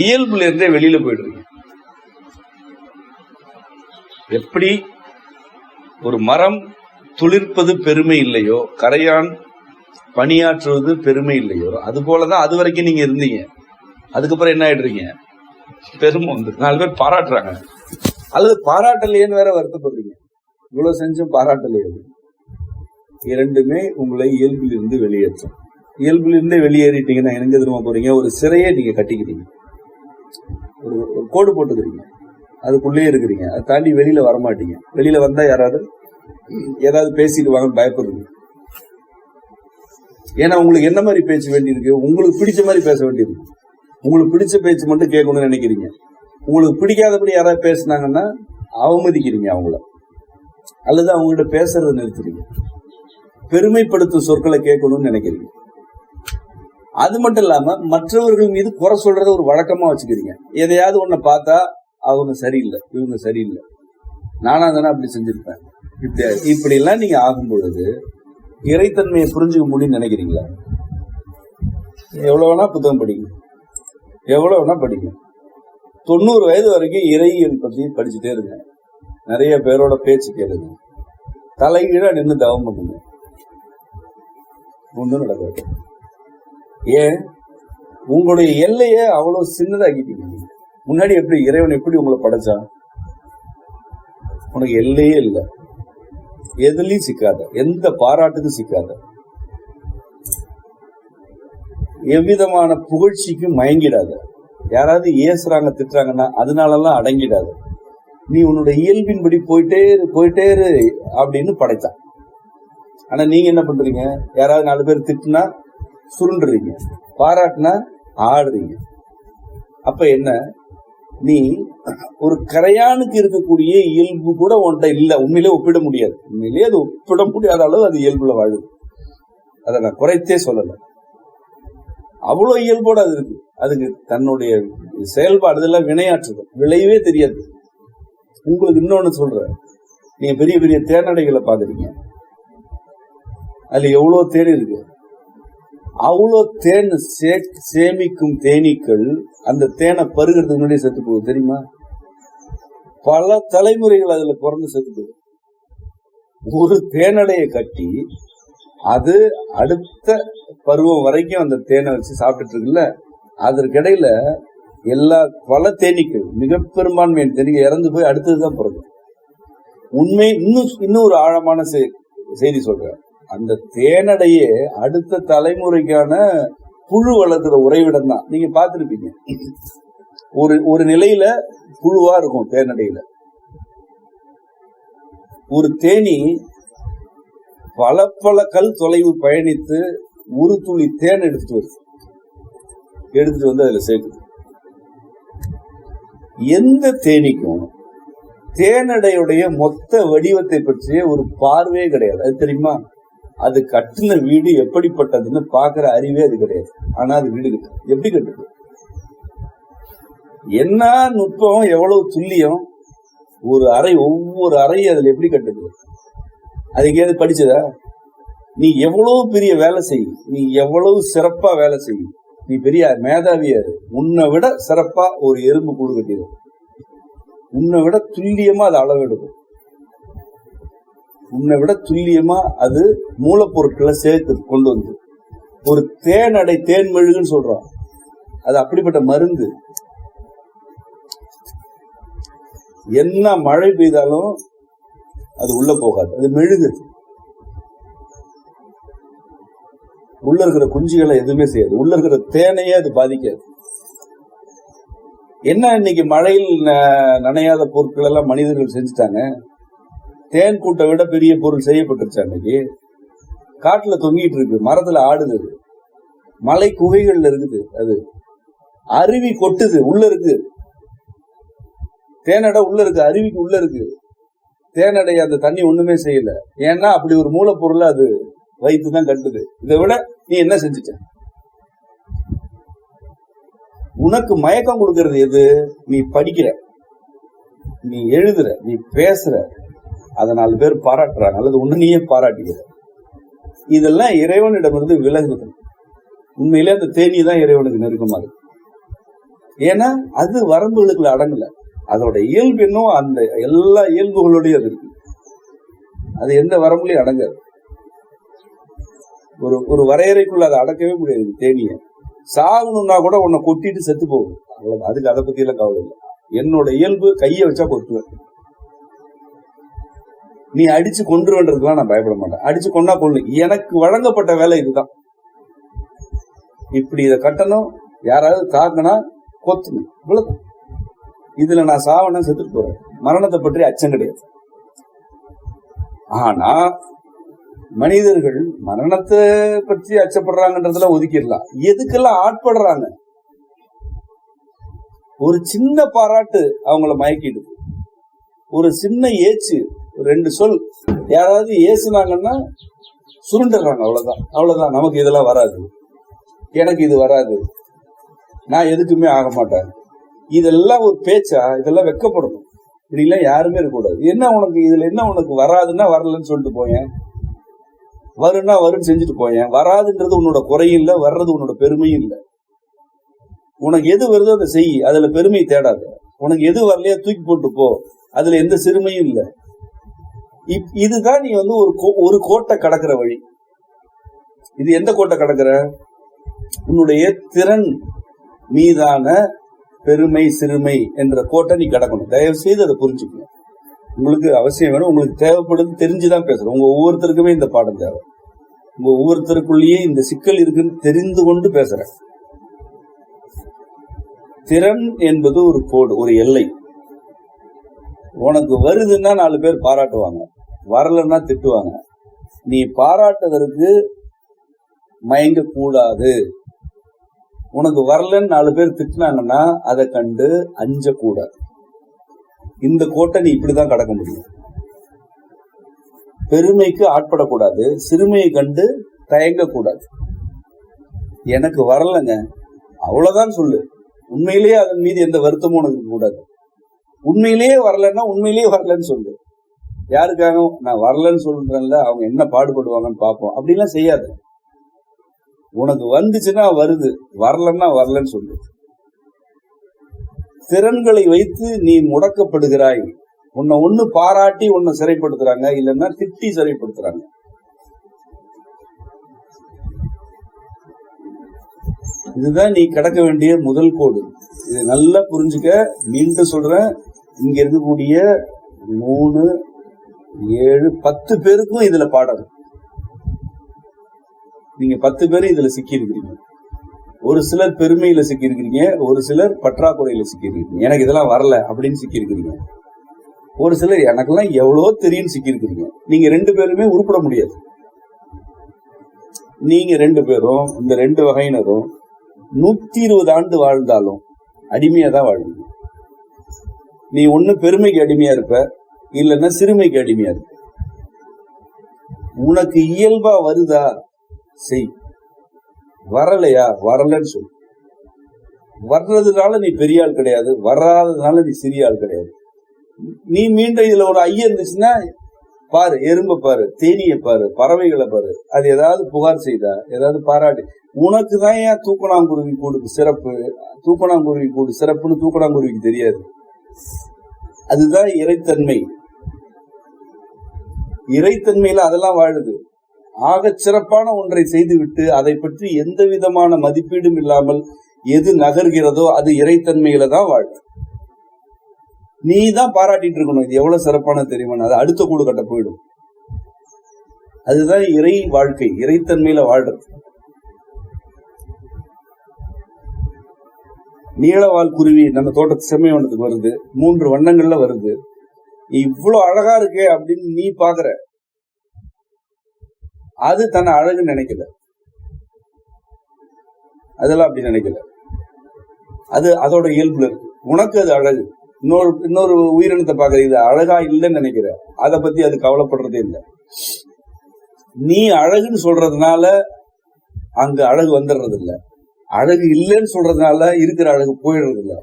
இயல்புல இருந்தே வெளியில போயிடுறீங்க. எப்படி ஒரு மரம் துளிர்ப்பது பெருமை இல்லையோ, கரையான் பணியாற்றுவது பெருமை இல்லையோ, அது போலதான் அது வரைக்கும் நீங்க இருந்தீங்க. அதுக்கப்புறம் என்ன ஆயிடுறீங்க, பெருமை வந்து 4 பேர் பாராட்டுறாங்க, அல்லது பாராட்டலையேன்னு வேற வருத்தப்படுறீங்க, இவ்வளவு செஞ்சும் பாராட்டலையே. இரண்டுமே உங்களை இயல்பில் இருந்து வெளியேற்றும். இயல்பில் இருந்தே வெளியேறிட்டீங்கன்னா எங்க திரும்ப போறீங்க, ஒரு சிறையை நீங்க கட்டிக்கிறீங்க, ஒரு கோடு போட்டுக்கிறீங்க, அதுக்குள்ளே இருக்கிறீங்க, அதை தாண்டி வெளியில வரமாட்டீங்க. வெளியில வந்தா யாராவது ஏதாவது பேசிட்டு வாங்கன்னு பயப்படுறீங்க. ஏன்னா உங்களுக்கு என்ன மாதிரி பேச்சு வேண்டியிருக்கு, உங்களுக்கு பிடிச்ச மாதிரி பேச வேண்டியிருக்கு. உங்களுக்கு பிடிச்ச பேச்சு மட்டும் கேட்கணும்னு நினைக்கிறீங்க. உங்களுக்கு பிடிக்காதபடி யாராவது பேசினாங்கன்னா அவமதிக்கிறீங்க அவங்கள, அல்லது அவங்ககிட்ட பேசுறதை நிறுத்துறீங்க. பெருமைப்படுத்தும் சொற்களை கேட்கணும்னு நினைக்கிறீங்க. அது மட்டும் இல்லாம மற்றவர்கள் மீது குறை சொல்றத ஒரு வழக்கமா வச்சுக்கிறீங்க. எதையாவது ஒன்ன பார்த்தா அவங்க சரியில்லை, இவங்க சரியில்லை, நானா தானே அப்படி செஞ்சிருப்பேன், இப்படி எல்லாம் நீங்க ஆகும் பொழுது இறைத்தன்மையை புரிஞ்சுக்க முடியும்னு நினைக்கிறீங்களா? எவ்வளவு வேணா புத்தகம் படிங்க, எவ்வளவு வேணா படிங்க, 90 வயது வரைக்கும் இறையியல் பத்தி படிச்சுட்டே இருங்க, நிறைய பேரோட பேச்சு கேளுங்க, தலைகீழா நின்று தவம் பண்ணுங்க, ஒன்றும் நடக்காது. ஏன், உங்களுடைய எல்லையை அவ்வளவு சின்னதாக்கிட்டீங்க. முன்னாடி எப்படி இறைவன் எப்படி உங்களை படைச்சான், உனக்கு எல்லையே இல்லை, எதுலயும் சிக்காத, எந்த பாராட்டுக்கும் சிக்காத, எவ்விதமான புகழ்ச்சிக்கும் மயங்கிடாத, யாராவது ஏசுறாங்க திட்டுறாங்கன்னா அதனாலலாம் அடங்கிடாத, நீ உன்னோட இயல்பின்படி போயிட்டே இரு அப்படின்னு படைத்தான். ஆனா நீங்க என்ன பண்றீங்க, யாராவது 4 பேர் திட்டுனா சுருண்டுறீங்க, பாராட்டுனா ஆடுறீங்க. அப்ப என்ன, நீ ஒரு கரையானுக்கு இருக்கக்கூடிய இயல்பு கூட உன்கிட்ட இல்ல, உண்மையிலே ஒப்பிட முடியாது, உண்மையிலேயே அது ஒப்பிட முடியாத அளவு அது இயல்புல வாழுது. அதை நான் குறைத்தே சொல்லல, அவ்வளவு இயல்போட அது இருக்கு. அதுக்கு தன்னுடைய செயல்பாடு இதெல்லாம் வினையாற்றுது, விளைவே தெரியாது. உங்களுக்கு இன்னொன்னு சொல்றேன், நீங்க பெரிய பெரிய தேனடைகளை பாக்குறீங்க, அதுல எவ்வளவு தேன் இருக்கு, அவ்வளோ தேன் சேமிக்கும் தேனீக்கள் அந்த தேனை பருகிறதுக்கு முன்னாடியே செத்து போகுது தெரியுமா? பல தலைமுறைகள் அதுல பிறந்து செத்து போகுது. ஒரு தேனடையை கட்டி அது அடுத்த பருவம் வரைக்கும் அந்த தேனை வச்சு சாப்பிட்டுட்டு இருக்குல்ல, அதற்கிடையில பல தேனீக்கள், மிக பெரும்பான்மையான தேனீக்கள் இறந்து போய் அடுத்ததுதான் பிறகு. உண்மை இன்னும் ஒரு ஆழமான செய்தி சொல்றேன், அந்த தேனடையே அடுத்த தலைமுறைக்கான புழு வளர்க்கிற உறைவிடம் தான். நீங்க பார்த்திருப்பீங்க, ஒரு நிலையில புழுவா இருக்கும் தேனடையில. ஒரு தேனி பல கல் தொலைவு பயணித்து ஒரு துளி தேன் எடுத்துட்டு வந்து அதுல சேர்க்குது. எந்த தேனீக்கும் தேனடையுடைய மொத்த வடிவத்தை பற்றிய ஒரு பார்வையே கிடையாது. அது தெரியுமா? அது கட்டின வீடு எப்படிப்பட்டதுன்னு பாக்குற அறிவே அது கிடையாது. ஆனா அது வீடு கட்டு எப்படி கட்டுது, என்ன நுட்பம், எவ்வளவு துல்லியம், ஒரு அறை, ஒவ்வொரு அறையும் அதுல எப்படி கட்டுது. அது எங்கேயாவது படிச்சதா? நீ எவ்வளவு பெரிய வேலை செய், நீ எவ்வளவு சிறப்பா வேலை செய், நீ பெரிய மேதாவியாரு, உன்னை விட சிறப்பா ஒரு எறும்பு கூடு கட்டிடும். உன்னை விட துல்லியமா அது அளவெடுக்கும். உன்னை விட துல்லியமா அது மூலப்பொருட்களை சேர்த்து கொண்டு வந்து ஒரு தேனடை, தேன் மெழுகுன்னு சொல்றோம், அது அப்படிப்பட்ட மருந்து. என்ன மழை பெய்தாலும் அது உள்ள போகாது, அது மெழுகுது. உள்ள இருக்கிற குஞ்சுகளை எதுவுமே செய்யாது, உள்ள இருக்கிற தேனையே அது பாதிக்காது. என்ன இன்னைக்கு மழையில் நனையாத பொருட்கள் எல்லாம் மனிதர்கள் செஞ்சுட்டாங்க. தேன் கூட்டை விட பெரிய பொருள் செய்யப்பட்டுருச்சு. அன்னைக்கு காட்டுல தொங்கிட்டு இருக்கு, மரத்துல ஆடுது, மலை குகைகள்ல இருக்குது, அது அருவி கொட்டுது, உள்ள இருக்கு தேனடை, உள்ள இருக்கு, அருவிக்கு உள்ள இருக்கு தேனடை. அந்த தண்ணி ஒண்ணுமே செய்யல, ஏன்னா அப்படி ஒரு மூலப்பொருள் அது வைத்துதான் கட்டுது. இதை விட நீ என்ன செஞ்சுட்ட? உனக்கு மயக்கம் கொடுக்கறது எது? நீ படிக்கிற, நீ எழுதுற, நீ பேசுற, அதை 4 பேர் பாராட்டுறாங்க, அல்லது உன்னையே பாராட்டிக்கிற. இதெல்லாம் இறைவனிடமிருந்து விலகுது. உண்மையிலே அந்த தேனி தான் இறைவனுக்கு நெருக்கமா இருக்கு. ஏன்னா அது வரம்புகளுக்குள்ள அடங்கல. அதோட இயல்பு இன்னும் அந்த எல்லா இயல்புகளோடய அது இருக்கு. அது எந்த வரம்புலையும் அடங்காது. ஒரு வரையறைக்குள்ள அதை அடக்கவே முடியாது. தேனிய சாகணும்னா கூட உன்னை கொட்டிட்டு செத்து போகும். அதுக்கு அதை பத்தி எல்லாம் கவலை இல்லை. என்னோட இயல்பு கையை வச்சா கொட்டுவேன். நீ அடிச்சு கொன்றுன்றதுக்கெல்லாம் நான் பயப்பட மாட்டேன். அடிச்சு கொண்டா கொண்டு, எனக்கு வழங்கப்பட்ட வேலை இதுதான். இப்படி இதை கட்டணும், யாராவது தாக்குனா கொத்தணும், இவ்வளவுதான். இதுல நான் சாவனா செத்துட்டு போறேன். மரணத்தை பற்றி அச்சம் கிடையாது. ஆனா மனிதர்கள் மரணத்தை பற்றி அச்சப்படுறாங்கன்றதுல ஒதுக்கிடலாம். எதுக்கெல்லாம் ஆட்படுறாங்க? ஒரு சின்ன பாராட்டு அவங்கள மயக்கிடுது, ஒரு சின்ன ஏச்சு, 2 சொல் யாராவது ஏசுனாங்கன்னா சுருண்டுறாங்க. அவ்வளவுதான், நமக்கு இதெல்லாம் வராது, எனக்கு இது வராது, நான் எதுக்குமே ஆக மாட்டேன். இதெல்லாம் ஒரு பேச்சா? இதெல்லாம் வெக்கப்படணும். இப்படிலாம் யாருமே இருக்கக்கூடாது. என்ன உனக்கு இதுல என்ன உனக்கு வராதுன்னா வரலன்னு சொல்லிட்டு போயேன், வருன்னா வருன்னு செஞ்சுட்டு போயேன். வராதுன்றது உன்னோட குறையும் இல்லை, வர்றது உன்னோட பெருமையும் இல்லை. உனக்கு எது வருதோ அதை செய், அதுல பெருமை தேடாத. உனக்கு எது வரலையா தூக்கி போட்டு போ, அதுல எந்த சிறுமையும் இல்லை. இதுதான் நீ வந்து ஒரு கோட்டை கடக்கிற வழி. இது எந்த கோட்டை கடக்கிற? உன்னுடைய திறன் மீதான பெருமை, சிறுமை என்ற கோட்டை நீ கடக்கணும். தயவு செய்து அதை புரிஞ்சுக்கணும். உங்களுக்கு அவசியம் வேணும், உங்களுக்கு தேவைப்படுது, தெரிஞ்சுதான் பேசுறோம். உங்க ஒவ்வொருத்தருக்குமே இந்த பாடம் தேவை. உங்க ஒவ்வொருத்தருக்குள்ளேயே இந்த சிக்கல் இருக்குன்னு தெரிந்து கொண்டு பேசுறேன். திறன் என்பது ஒரு கோடு, ஒரு எல்லை. உனக்கு வருதுன்னா 4 பேர் பாராட்டுவாங்க, வரலன்னா திட்டுவாங்க. நீ பாராட்டுவதற்கு மயங்க கூடாது. உனக்கு வரலன்னு 4 பேர் திட்டினாங்கன்னா அதை கண்டு அஞ்ச கூடாது. இந்த கோட்டை நீ இப்படிதான் கடக்க முடியும். பெருமைக்கு ஆட்படக்கூடாது, சிறுமையை கண்டு தயங்க கூடாது. எனக்கு வரலங்க அவ்வளவுதான் சொல்லு. உண்மையிலேயே அதன் மீது எந்த வருத்தமும் உனக்கு கூடாது. உண்மையிலேயே வரலன்னா உண்மையிலேயே வரலன்னு சொல்லு. யாருக்காக நான் வரலன்னு சொல்றேன்ல, அவங்க என்ன பாடுபடுவாங்கன்னு பார்ப்போம், அப்படிலாம் செய்யாது. உனக்கு வந்துச்சுன்னா வருது, வரலன்னா வரலன்னு சொல்லு. திறன்களை வைத்து நீ முடக்கப்படுகிறாய். உன்னை ஒண்ணு பாராட்டி உன்னை சிறைப்படுத்துறாங்க, இல்லைன்னா திட்டி சிறைப்படுத்துறாங்க. இதுதான் நீ கடக்க வேண்டிய முதல் கோடு. இது நல்லா புரிஞ்சுக்க. மீண்டும் சொல்றேன், இங்க இருக்கக்கூடிய 3, 7, 10 பேருக்கும் இதுல பாடம். நீங்க 10 பேரும் இதுல சிக்கி இருக்கிறீங்க. ஒரு சிலர் பெருமையில சிக்கி இருக்கிறீங்க, ஒரு சிலர் பற்றாக்குறையில சிக்கி இருக்கிறீங்க. எனக்கு இதெல்லாம் வரல அப்படின்னு சிக்கி இருக்கிறீங்க. ஒரு சிலர் எனக்கெல்லாம் எவ்வளவோ தெரியும் சிக்கி இருக்கிறீங்க. நீங்க 2 பேருமே உருப்பட முடியாது. நீங்க 2 பேரும், இந்த 2 வகையினரும் 120 ஆண்டு வாழ்ந்தாலும் அடிமையா தான் வாழ்வீங்க. நீ ஒண்ணு பெருமைக்கு அடிமையா இருப்ப, இல்லைன்னா சிறுமைக்கு அடிமையா இருப்ப. உனக்கு இயல்பா வருதா செய், வரலையா வரலன்னு சொல்லு. வர்றதுனால நீ பெரிய ஆள் கிடையாது, வராததுனால நீ சிறிய ஆள் கிடையாது. நீ மீண்டும் இதுல ஒரு ஐயம் இருந்துச்சுன்னா பாரு, எறும்ப பாரு, தேனியை பாரு, பறவைகளை பாரு, அது ஏதாவது புகார் செய்தா, ஏதாவது பாராட்டு. உனக்கு தான் ஏன் தூக்கணாங்குருவி கூடுக்கு சிறப்பு, தூக்கணாங்குருவி கூடு சிறப்புன்னு தூக்கணாங்குருவிக்கு தெரியாது. அதுதான் இறைத்தன்மை. இறைத்தன்மையில அதெல்லாம் வாழுது. ஆகச் சிறப்பான ஒன்றை செய்துவிட்டு அதை பற்றி எந்த விதமான மதிப்பீடும் இல்லாமல் எது நகர்கிறதோ அது இறைத்தன்மையில தான் வாழுது. நீ தான் பாராட்டிட்டு இருக்கணும், இது எவ்வளவு சிறப்பான தெரியுமா, அது அடுத்த கூடு கட்ட போயிடும். அதுதான் இறை வாழ்க்கை, இறைத்தன்மையில வாழ்றது. நீளவால் குருவி நம்ம தோட்டத்து செம்மைவனத்துக்கு வருது, 3 வண்ணங்கள்ல வருது. இவ்வளவு அழகா இருக்கே அப்படின்னு நீ பாக்குற, அது தன்னை அழகுன்னு நினைக்கல, அதெல்லாம் அப்படி நினைக்கல. அது அதோட இயல்புல இருக்கு. உனக்கு அது அழகு. இன்னொரு உயிரினத்தை பாக்குற, இது அழகா இல்லைன்னு நினைக்கிற, அதை பத்தி அது கவலைப்படுறதே இல்லை. நீ அழகுன்னு சொல்றதுனால அங்க அழகு வந்துடுறது இல்லை, அழகு இல்லைன்னு சொல்றதுனால இருக்கிற அழகு போயிடுறது இல்லை.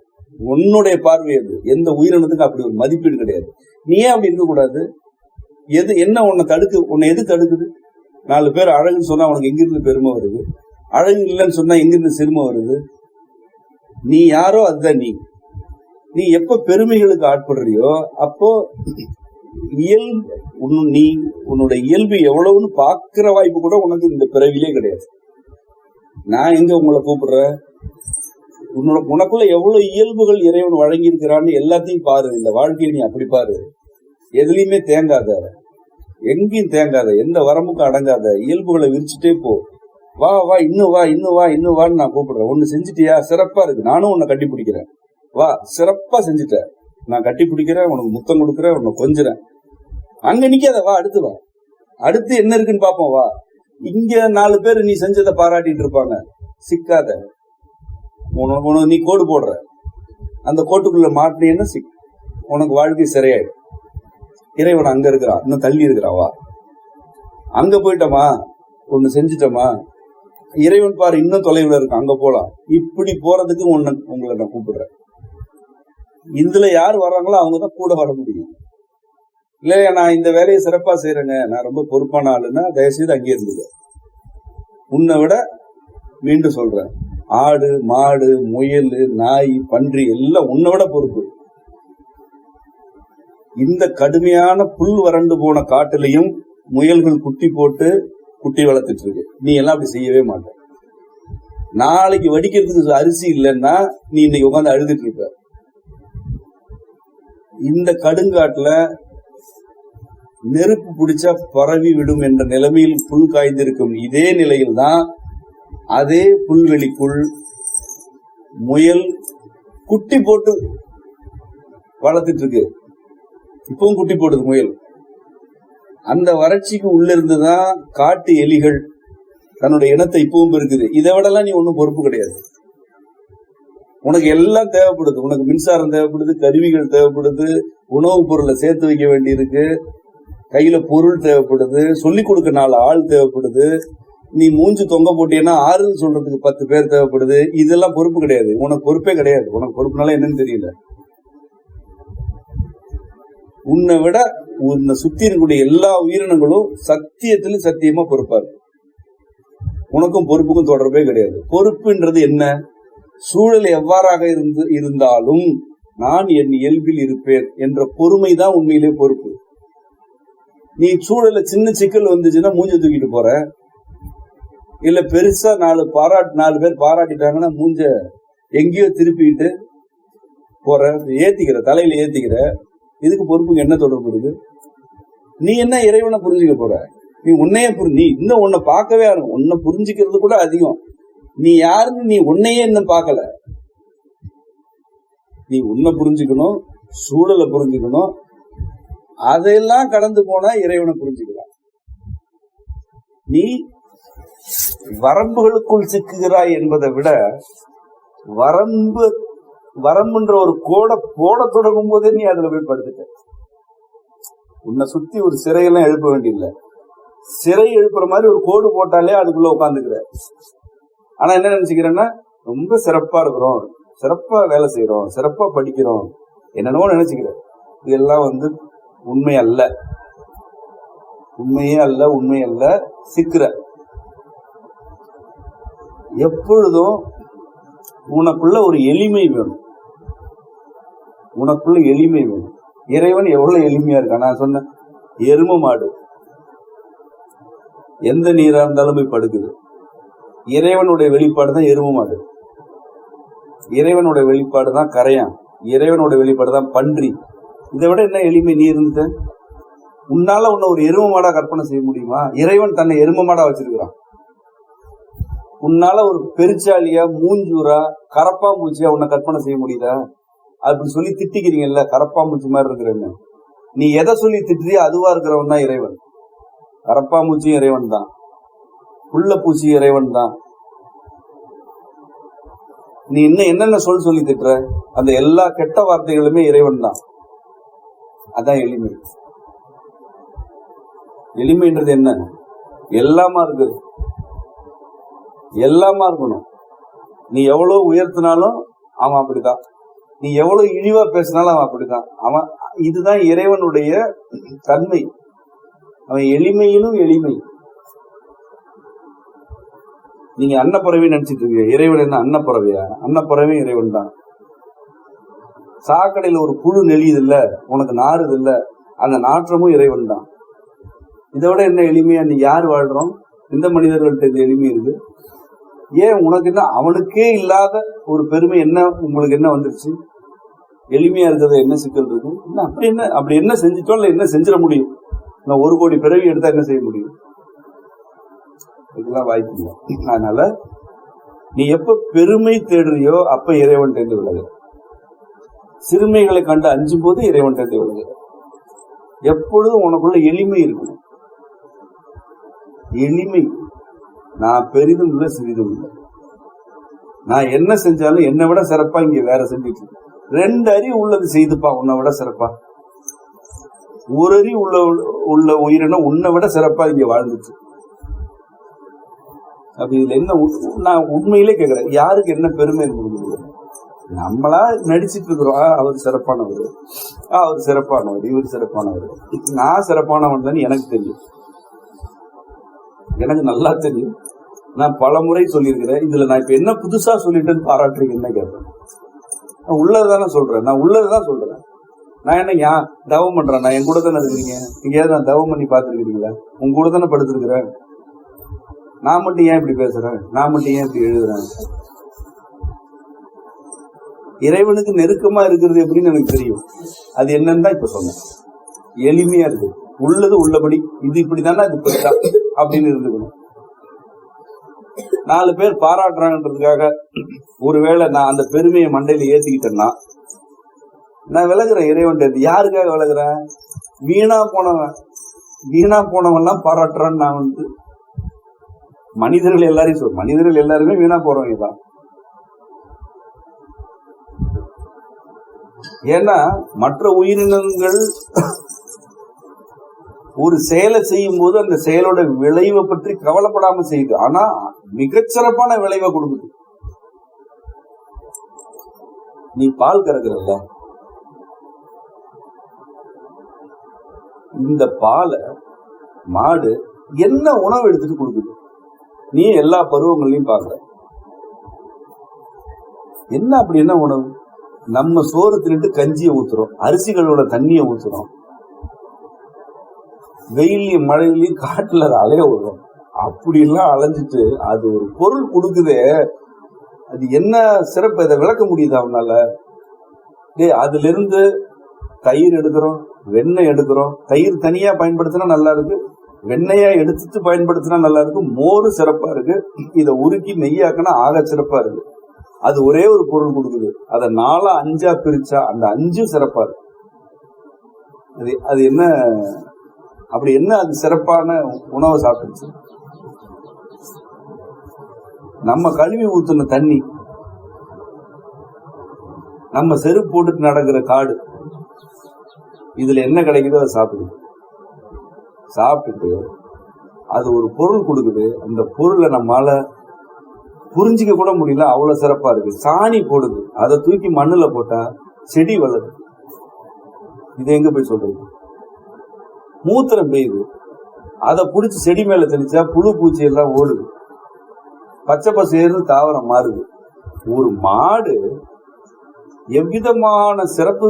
உன்னுடைய பார்வை அது. எந்த உயிரினத்துக்கும் அப்படி ஒரு மதிப்பீடு கிடையாது. நீ ஏன் அப்படி இருக்கக்கூடாது? என்ன உன்னை எது தடுக்குது? 4 பேர் அழகுன்னு சொன்னா உனக்கு எங்கிருந்து பெருமை வருது? அழகு இல்லைன்னு சொன்னா எங்கிருந்து சிறுமை வருது? நீ யாரோ அதுதான் நீ. நீ எப்ப பெருமைகளுக்கு ஆட்படுறியோ அப்போ நீ உன்னுடைய இயல்பு எவ்வளவுன்னு பாக்குற வாய்ப்பு கூட உனக்கு இந்த பிறவிலே கிடையாது. நான் எங்க உங்களை கூப்பிடுறேன்? உனக்குள்ள எவ்வளவு இயல்புகள் இறைவன் வழங்கி இருக்கிறான்னு எல்லாத்தையும் பாரு. இந்த வாழ்க்கையை நீ அப்படி பாரு. எதுலையுமே தேங்காத, எங்கேயும் தேங்காத, எந்த வரம்புக்கும் அடங்காத, இயல்புகளை விரிச்சுட்டே போ. வா வா இன்னும் வா இன்னும் வா இன்னும் வான்னு நான் கூப்பிடுறேன். ஒண்ணு செஞ்சுட்டியா, சிறப்பா இருக்கு, நானும் உன்னை கட்டி பிடிக்கிறேன். வா, சிறப்பா செஞ்சுட்ட, நான் கட்டி பிடிக்கிறேன், உனக்கு முத்தம் கொடுக்குறேன், உன்னை கொஞ்சுறேன். அங்க நிக்காத, வா அடுத்து வா, அடுத்து என்ன இருக்குன்னு பாப்போம். வா, இங்க 4 பேர் நீ செஞ்சதை பாராட்டிட்டு இருப்பாங்க, சிக்காத. உனக்கு நீ கோடு போடுற, அந்த கோட்டுக்குள்ள மாட்டினேன்னா உனக்கு வாழ்க்கை சிறையாயிடும். இறைவன் அங்க இருக்கிறான், இன்னும் தள்ளி இருக்கிறான். வா, அங்க போயிட்டோமா, ஒண்ணு செஞ்சுட்டோமா, இறைவன் பாரு இன்னும் தொலைவுல இருக்கான், அங்க போலாம். இப்படி போறதுக்கு உங்களை நான் கூப்பிடுறேன். இதுல யார் வர்றாங்களோ அவங்கதான் கூட வர முடியும். இல்லையா, நான் இந்த வேலையை சிறப்பா செய்யறேங்க, நான் ரொம்ப பொறுப்பான ஆளுன்னா தயவுசெய்து அங்கே இருந்துங்க. உன்னை விட மீண்டும் சொல்றேன், ஆடு மாடு முயல் நாய் பன்றி எல்லாம் உன்னை விட பொறுப்பு. இந்த கடுமையான புல் வறண்டு போன காட்டிலையும் முயல்கள் குட்டி போட்டு குட்டி வளர்த்துட்டு இருக்கு. நீ எல்லாம் அப்படி செய்யவே மாட்ட. நாளைக்கு வடிக்கிறதுக்கு அரிசி இல்லைன்னா நீ இன்னைக்கு உட்காந்து அழுதுட்டு இருப்ப. இந்த கடுங்காட்டுல நெருப்பு பிடிச்சா பரவி விடும் என்ற நிலைமையில் புல் காய்ந்திருக்கும். இதே நிலையில் தான் அதே புல்வெளிக்குள் முயல் குட்டி போட்டு வளர்த்துட்டு இருக்கு. இப்பவும் குட்டி போடுது முயல். அந்த வறட்சிக்கு உள்ள இருந்துதான் காட்டு எலிகள் தன்னுடைய இனத்தை இப்பவும் இருக்குது. இதை விடலாம் நீ ஒன்னும் பொறுப்பு கிடையாது. உனக்கு எல்லாம் தேவைப்படுது. உனக்கு மின்சாரம் தேவைப்படுது, கருவிகள் தேவைப்படுது, உணவுப் பொருளை சேர்த்து வைக்க வேண்டி இருக்கு, கையில பொருள் தேவைப்படுது, சொல்லிக் கொடுக்க 4 ஆள் தேவைப்படுது. நீ மூஞ்சி தொங்க போட்டீங்கன்னா ஆறுன்னு சொல்றதுக்கு 10 பேர் தேவைப்படுது. இதெல்லாம் பொறுப்பு கிடையாது. உனக்கு பொறுப்பே கிடையாது. உனக்கு பொறுப்புனால என்னன்னு தெரியல. உன்னை விட உன்னை சுத்தி இருக்கக்கூடிய எல்லா உயிரினங்களும் சத்தியத்திலும் சத்தியமா பொறுப்பா இருக்கு. உனக்கும் பொறுப்புக்கும் தொடர்பே கிடையாது. பொறுப்புன்றது என்ன? சூழல் எவ்வாறாக இருந்தாலும் நான் என் இயல்பில் இருப்பேன் என்ற பொறுமைதான் உண்மையிலே பொறுப்பு. நீ சூழல சின்ன சிக்கல் வந்துச்சுன்னா மூஞ்ச தூக்கிட்டு போற, இல்ல பெருசா 4 பேர் பாராட்டிட்டாங்கன்னா மூஞ்ச எங்கேயோ திருப்பிட்டு போற, ஏத்திக்கிற, தலையில ஏத்திக்கிற. இதுக்கு பொறுப்புக்கு என்ன தொடர்பு இருக்கு? நீ என்ன இறைவனை புரிஞ்சுக்க போற? நீ உன்னையே நீ இன்னும் உன்னை பார்க்கவே ஆரம்பி, உன்னை புரிஞ்சுக்கிறது கூட அதிகம். நீ யாருன்னு நீ உன்னையே இன்னும் பார்க்கல. நீ உன்னை புரிஞ்சுக்கணும், சூழலை புரிஞ்சுக்கணும். அதையெல்லாம் கடந்து போனா இறைவனை புரிஞ்சுக்கலாம். நீ வரம்புகளுக்குள் சிக்குகிறாய் என்பதை விட வரம்பு வரம்புன்ற ஒரு கோடை போட தொடங்கும் போதே நீ அதுல போய் படுத்துட்ட. உன்னை சுத்தி ஒரு சிறையெல்லாம் எழுப்ப வேண்டியதில்லை. சிறை எழுப்புற மாதிரி ஒரு கோடு போட்டாலே அதுக்குள்ள உட்காந்துக்கிற. ஆனா என்ன நினைச்சுக்கிறேன்னா, ரொம்ப சிறப்பா இருக்கிறோம், சிறப்பா வேலை செய்யறோம், சிறப்பா படிக்கிறோம், என்னென்னவோ நினைச்சுக்கிறேன். இதெல்லாம் உண்மை அல்ல, உண்மையே அல்ல, உண்மை அல்ல. சிக்கிற எப்பொழுதும் உனக்குள்ள ஒரு எளிமை வேணும், உனக்குள்ள எளிமை வேணும். இறைவன் எவ்வளவு எளிமையா இருக்கா. நான் சொன்னேன், எரும மாடு எந்த நீரா இருந்தாலும் போய் படுக்குது. இறைவனுடைய வெளிப்பாடு தான் எரும மாடு, இறைவனுடைய வெளிப்பாடு தான் கரையான், இறைவனுடைய வெளிப்பாடு தான் பன்றி. இதை விட என்ன எளிமை நீ இருந்த? உன்னால உன்னை ஒரு எரும மாடா கற்பனை செய்ய முடியுமா? இறைவன் தன்னை எரும மாடா வச்சிருக்கிறான். உன்னால ஒரு பெருச்சாலியா, மூஞ்சூரா, கரப்பாம்பூச்சியா உன்னை கற்பனை செய்ய முடியுதா? அப்படி சொல்லி திட்டிக்கிறீங்கல்ல, கரப்பாம்பூச்சி மாதிரி இருக்கிறன்னு. நீ எதை சொல்லி திட்டுறியோ அதுவா இருக்கிறவன் தான் இறைவன். கரப்பாம்பூச்சியும் இறைவன் தான், புள்ள பூச்சி இறைவன் தான். நீ இன்னும் என்னென்ன சொல்லி திட்டுற, அந்த எல்லா கெட்ட வார்த்தைகளுமே இறைவன் தான். அதான் எளிமை. எளிமைன்றது என்ன? எல்லாமா இருக்கு, எல்லாமா இருக்கணும். நீ எவ்வளவு உயர்த்தினாலும் அவன் அப்படிதான், நீ எவ்வளவு இழிவா பேசினாலும் அவன் அப்படிதான். அவன் இதுதான் இறைவனுடைய தன்மை. அவன் எளிமையிலும் எளிமை. நீங்க அன்னப்பறவை நினைச்சிட்டு இருக்கீங்க, இறைவன் என்ன அன்னப்பறவையா? அன்னப்பறவை இறைவன் தான். சாக்கடையில ஒரு புழு நெளியுது இல்ல, உனக்கு நாறுது இல்ல, அந்த நாற்றமும் இறைவன் தான். இதை விட என்ன எளிமையா நீ யார் வாழ்றோம்? எந்த மனிதர்கள்ட்ட இது எளிமை இருக்கு? ஏன் உனக்கு என்ன, அவனுக்கே இல்லாத ஒரு பெருமை என்ன உங்களுக்கு என்ன வந்துருச்சு? எளிமையா இருக்கிறது என்ன சிக்கல் இருக்கு? அப்படி என்ன செஞ்சிட்டோம், இல்ல என்ன செஞ்சிட முடியும்? நான் 1 கோடி பிறவி எடுத்தா என்ன செய்ய முடியும்? இதெல்லாம் வாய்ப்பு இல்லை. அதனால நீ எப்ப பெருமை தேடுறியோ அப்ப இறைவன் தேர்ந்து விலகு. சிறுமைகளை கண்டு அஞ்சும் போது இறைவன் தேர்ந்து விலகு. எப்பொழுதும் உனக்குள்ள எளிமை இருக்கணும். எளிமை. நான் பெரிதும் இல்லை, சிறிதும் இல்லை. நான் என்ன செஞ்சாலும் என்னை விட சிறப்பா இங்க வேற செஞ்சுட்டு இருக்கேன். 2 அறிவு உள்ளது செய்துப்பா உன்னை விட சிறப்பா. 1 அறிவு உள்ள உயிரினம் உன்னை விட சிறப்பா இங்க வாழ்ந்துச்சு. அப்படி இதுல என்ன, நான் உண்மையிலே கேட்கிறேன், யாருக்கு என்ன பெருமை கொடுக்குது? நம்மளா நடிச்சிட்டு இருக்கிறோம், அவர் சிறப்பானவர், அவர் சிறப்பானவர், இவர் சிறப்பானவர். நான் சிறப்பானவன் தான் எனக்கு தெரியும், எனக்கு நல்லா தெரியும். நான் பல முறை சொல்லியிருக்கிறேன். இதுல நான் இப்ப என்ன புதுசா சொல்லிட்டேன்னு பாராட்டுறீங்க என்ன கேட்பேன்? நான் உள்ளதுதானே சொல்றேன், நான் உள்ளதுதான் சொல்றேன். நான் என்ன தவம் பண்றேன்? நான் என் கூட தானே இருக்கிறீங்க. எங்கேயாவது நான் தவம் பண்ணி பார்த்துருக்கிறீங்களா? உங்க கூட தானே படுத்திருக்கிறேன். நான் மட்டும் ஏன் இப்படி பேசுறேன்? நான் மட்டும் ஏன் இப்படி எழுதுறேன்? இறைவனுக்கு நெருக்கமா இருக்கிறது எப்படின்னு எனக்கு தெரியும். அது என்னன்னு தான் இப்ப சொன்னேன். எளிமையா இருக்கு, உள்ளது உள்ளபடி, இது இப்படிதானா, இது இப்படிதான் அப்படின்னு இருந்துக்கணும். 4 பேர் பாராட்டுறாங்கன்றதுக்காக ஒருவேளை நான் அந்த பெருமையை மண்டையில ஏத்திக்கிட்டேன்னா நான் விலகுறேன் இறைவன். யாருக்காக விலகுறேன்? வீணா போனவன்லாம் பாராட்டுறான்னு நான் மனிதர்கள் எல்லாரையும் சொல்றேன். மனிதர்கள் எல்லாருமே வீணா போறவங்க தான். ஏன்னா மற்ற உயிரினங்கள் ஒரு செயலை செய்யும் போது அந்த செயலோட விளைவை பற்றி கவலைப்படாம செய்யுது. ஆனா மிகச்சிறப்பான விளைவை கொடுக்குது. நீ பால் கறக்குறல்ல, இந்த பாலை மாடு என்ன உணவு எடுத்துட்டு கொடுக்குது? நீ எல்லா பருவங்களையும் பாக்குற, என்ன அப்படி என்ன உணவு? நம்ம சோறு தின்னுட்டு கஞ்சியை ஊத்துறோம், அரிசிகளோட தண்ணியை ஊத்துறோம், வெயிலையும் மழையிலையும் காட்டுல அலைய விடுறோம். அப்படி எல்லாம் அலைஞ்சிட்டு அது ஒரு பொருள் கொடுக்குதே, அது என்ன சிறப்பு? இதை விளக்க முடியுது அவனால? அதுல இருந்து தயிர் எடுக்கிறோம், வெண்ணெய் எடுக்கிறோம். தயிர் தனியா பயன்படுத்தினா நல்லா இருக்கு, வெண்ணெயா எடுத்துட்டு பயன்படுத்தினா நல்லா இருக்கு, மோரு சிறப்பா இருக்கு, இதை உருக்கி நெய்யாக்கினா ஆக சிறப்பா இருக்கு. அது ஒரே ஒரு பொருள் கொடுக்குது. அதை 4 5 பிரிச்சா அந்த 5 சிறப்பா இருக்கு. அது என்ன அப்படி என்ன அது சிறப்பான உணவை சாப்பிட்டுச்சு? நம்ம கழுவி ஊத்துன தண்ணி நம்ம செருப்பு போட்டுட்டு நடக்கிற காடு, இதுல என்ன கிடைக்குதோ அதை சாப்பிட்டுட்டு அது ஒரு பொருள் கொடுக்குது. அந்த பொருளை நம்மால புரிஞ்சிக்க கூட முடியல, அவ்வளவு சிறப்பா இருக்கு. சாணி போடுது, அதை தூக்கி மண்ணுல போட்டா செடி வளருது. இது எங்க போய் சொல்றது? மூத்திரம் பெய்யுது, அதை புடிச்சு செடி மேல தெளிச்சா புழு பூச்சி எல்லாம் ஓடுது, பச்சை பசேர்னு தாவரம் மாறுது. ஒரு மாடு எவ்விதமான சிறப்பு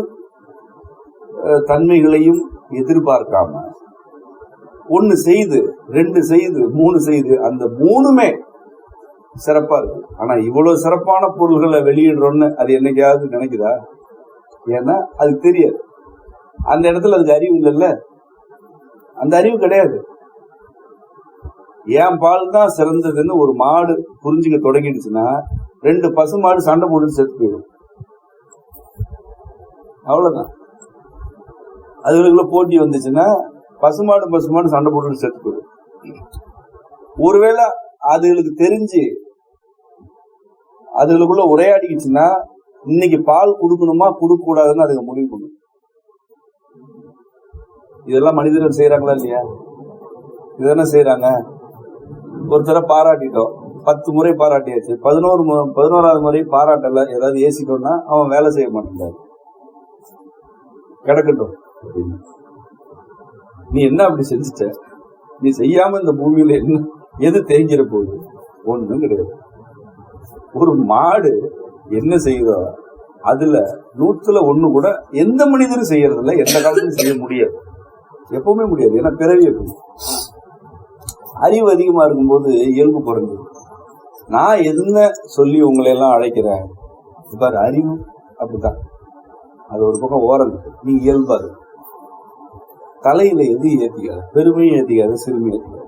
தன்மைகளையும் எதிர்பார்க்காம 1 செய்து 2 செய்து 3 செய்து அந்த 3மே சிறப்பா இருக்கு. ஆனா இவ்வளவு சிறப்பான பொருள்களை வெளியிடுறோம்னு அது என்னைக்காவது நினைக்குதா? ஏன்னா அது தெரியாது. அந்த இடத்துல அதுக்கு அறிவு இல்லைல்ல, அந்த அறிவு கிடையாது. என் பால் தான் சிறந்ததுன்னு ஒரு மாடு புரிஞ்சுக்க தொடங்கிடுச்சுன்னா 2 பசுமாடு சண்டை போட்டு செத்து போயிடும். அவ்வளவுதான். அதுகளுக்குள்ள போட்டி வந்துச்சுன்னா பசுமாடு சண்டை போட்டு செத்து போயிடும். ஒருவேளை அதுகளுக்கு தெரிஞ்சு அதுகளுக்குள்ள உரையாடிக்குச்சுன்னா இன்னைக்கு பால் கொடுக்கணுமா கொடுக்க கூடாதுன்னு அதுக்கு முடிவு பண்ணும். இதெல்லாம் மனிதர்கள் செய்யறாங்களா இல்லையா? இதெல்லாம் செய்யறாங்க. ஒருத்தர பாராட்டிட்டோம், 10 முறை பாராட்டியாச்சு, 11வது முறை பாராட்டல, ஏதாவது ஏசிட்டோம்னா அவன் வேலை செய்ய மாட்டேன், கிடக்கட்டும் அப்படின்னு. நீ என்ன அப்படி செஞ்சுட்ட? நீ செய்யாம இந்த பூமியில என்ன எது தேங்கிற போகுது? ஒண்ணும் கிடையாது. ஒரு மாடு என்ன செய்யுதோ அதுல 100ல் 1 கூட எந்த மனிதரும் செய்யறது இல்லை, எந்த காலத்திலும் செய்ய முடியாது, எப்பவுமே முடியாது. ஏன்னா பிறவி எப்படி அறிவு அதிகமா இருக்கும்போது இயல்பு குறைஞ்சு. நான் என்ன சொல்லி உங்களை எல்லாம் அழைக்கிறேன் பாரு, அறிவு அப்படித்தான். அது ஒரு பக்கம் ஓரம் இருக்கு. நீ இயல்பாரு, தலையில எது ஏத்திக்காது, பெருமையும் ஏத்திக்காது, சிறுமையும் ஏத்திக்காது.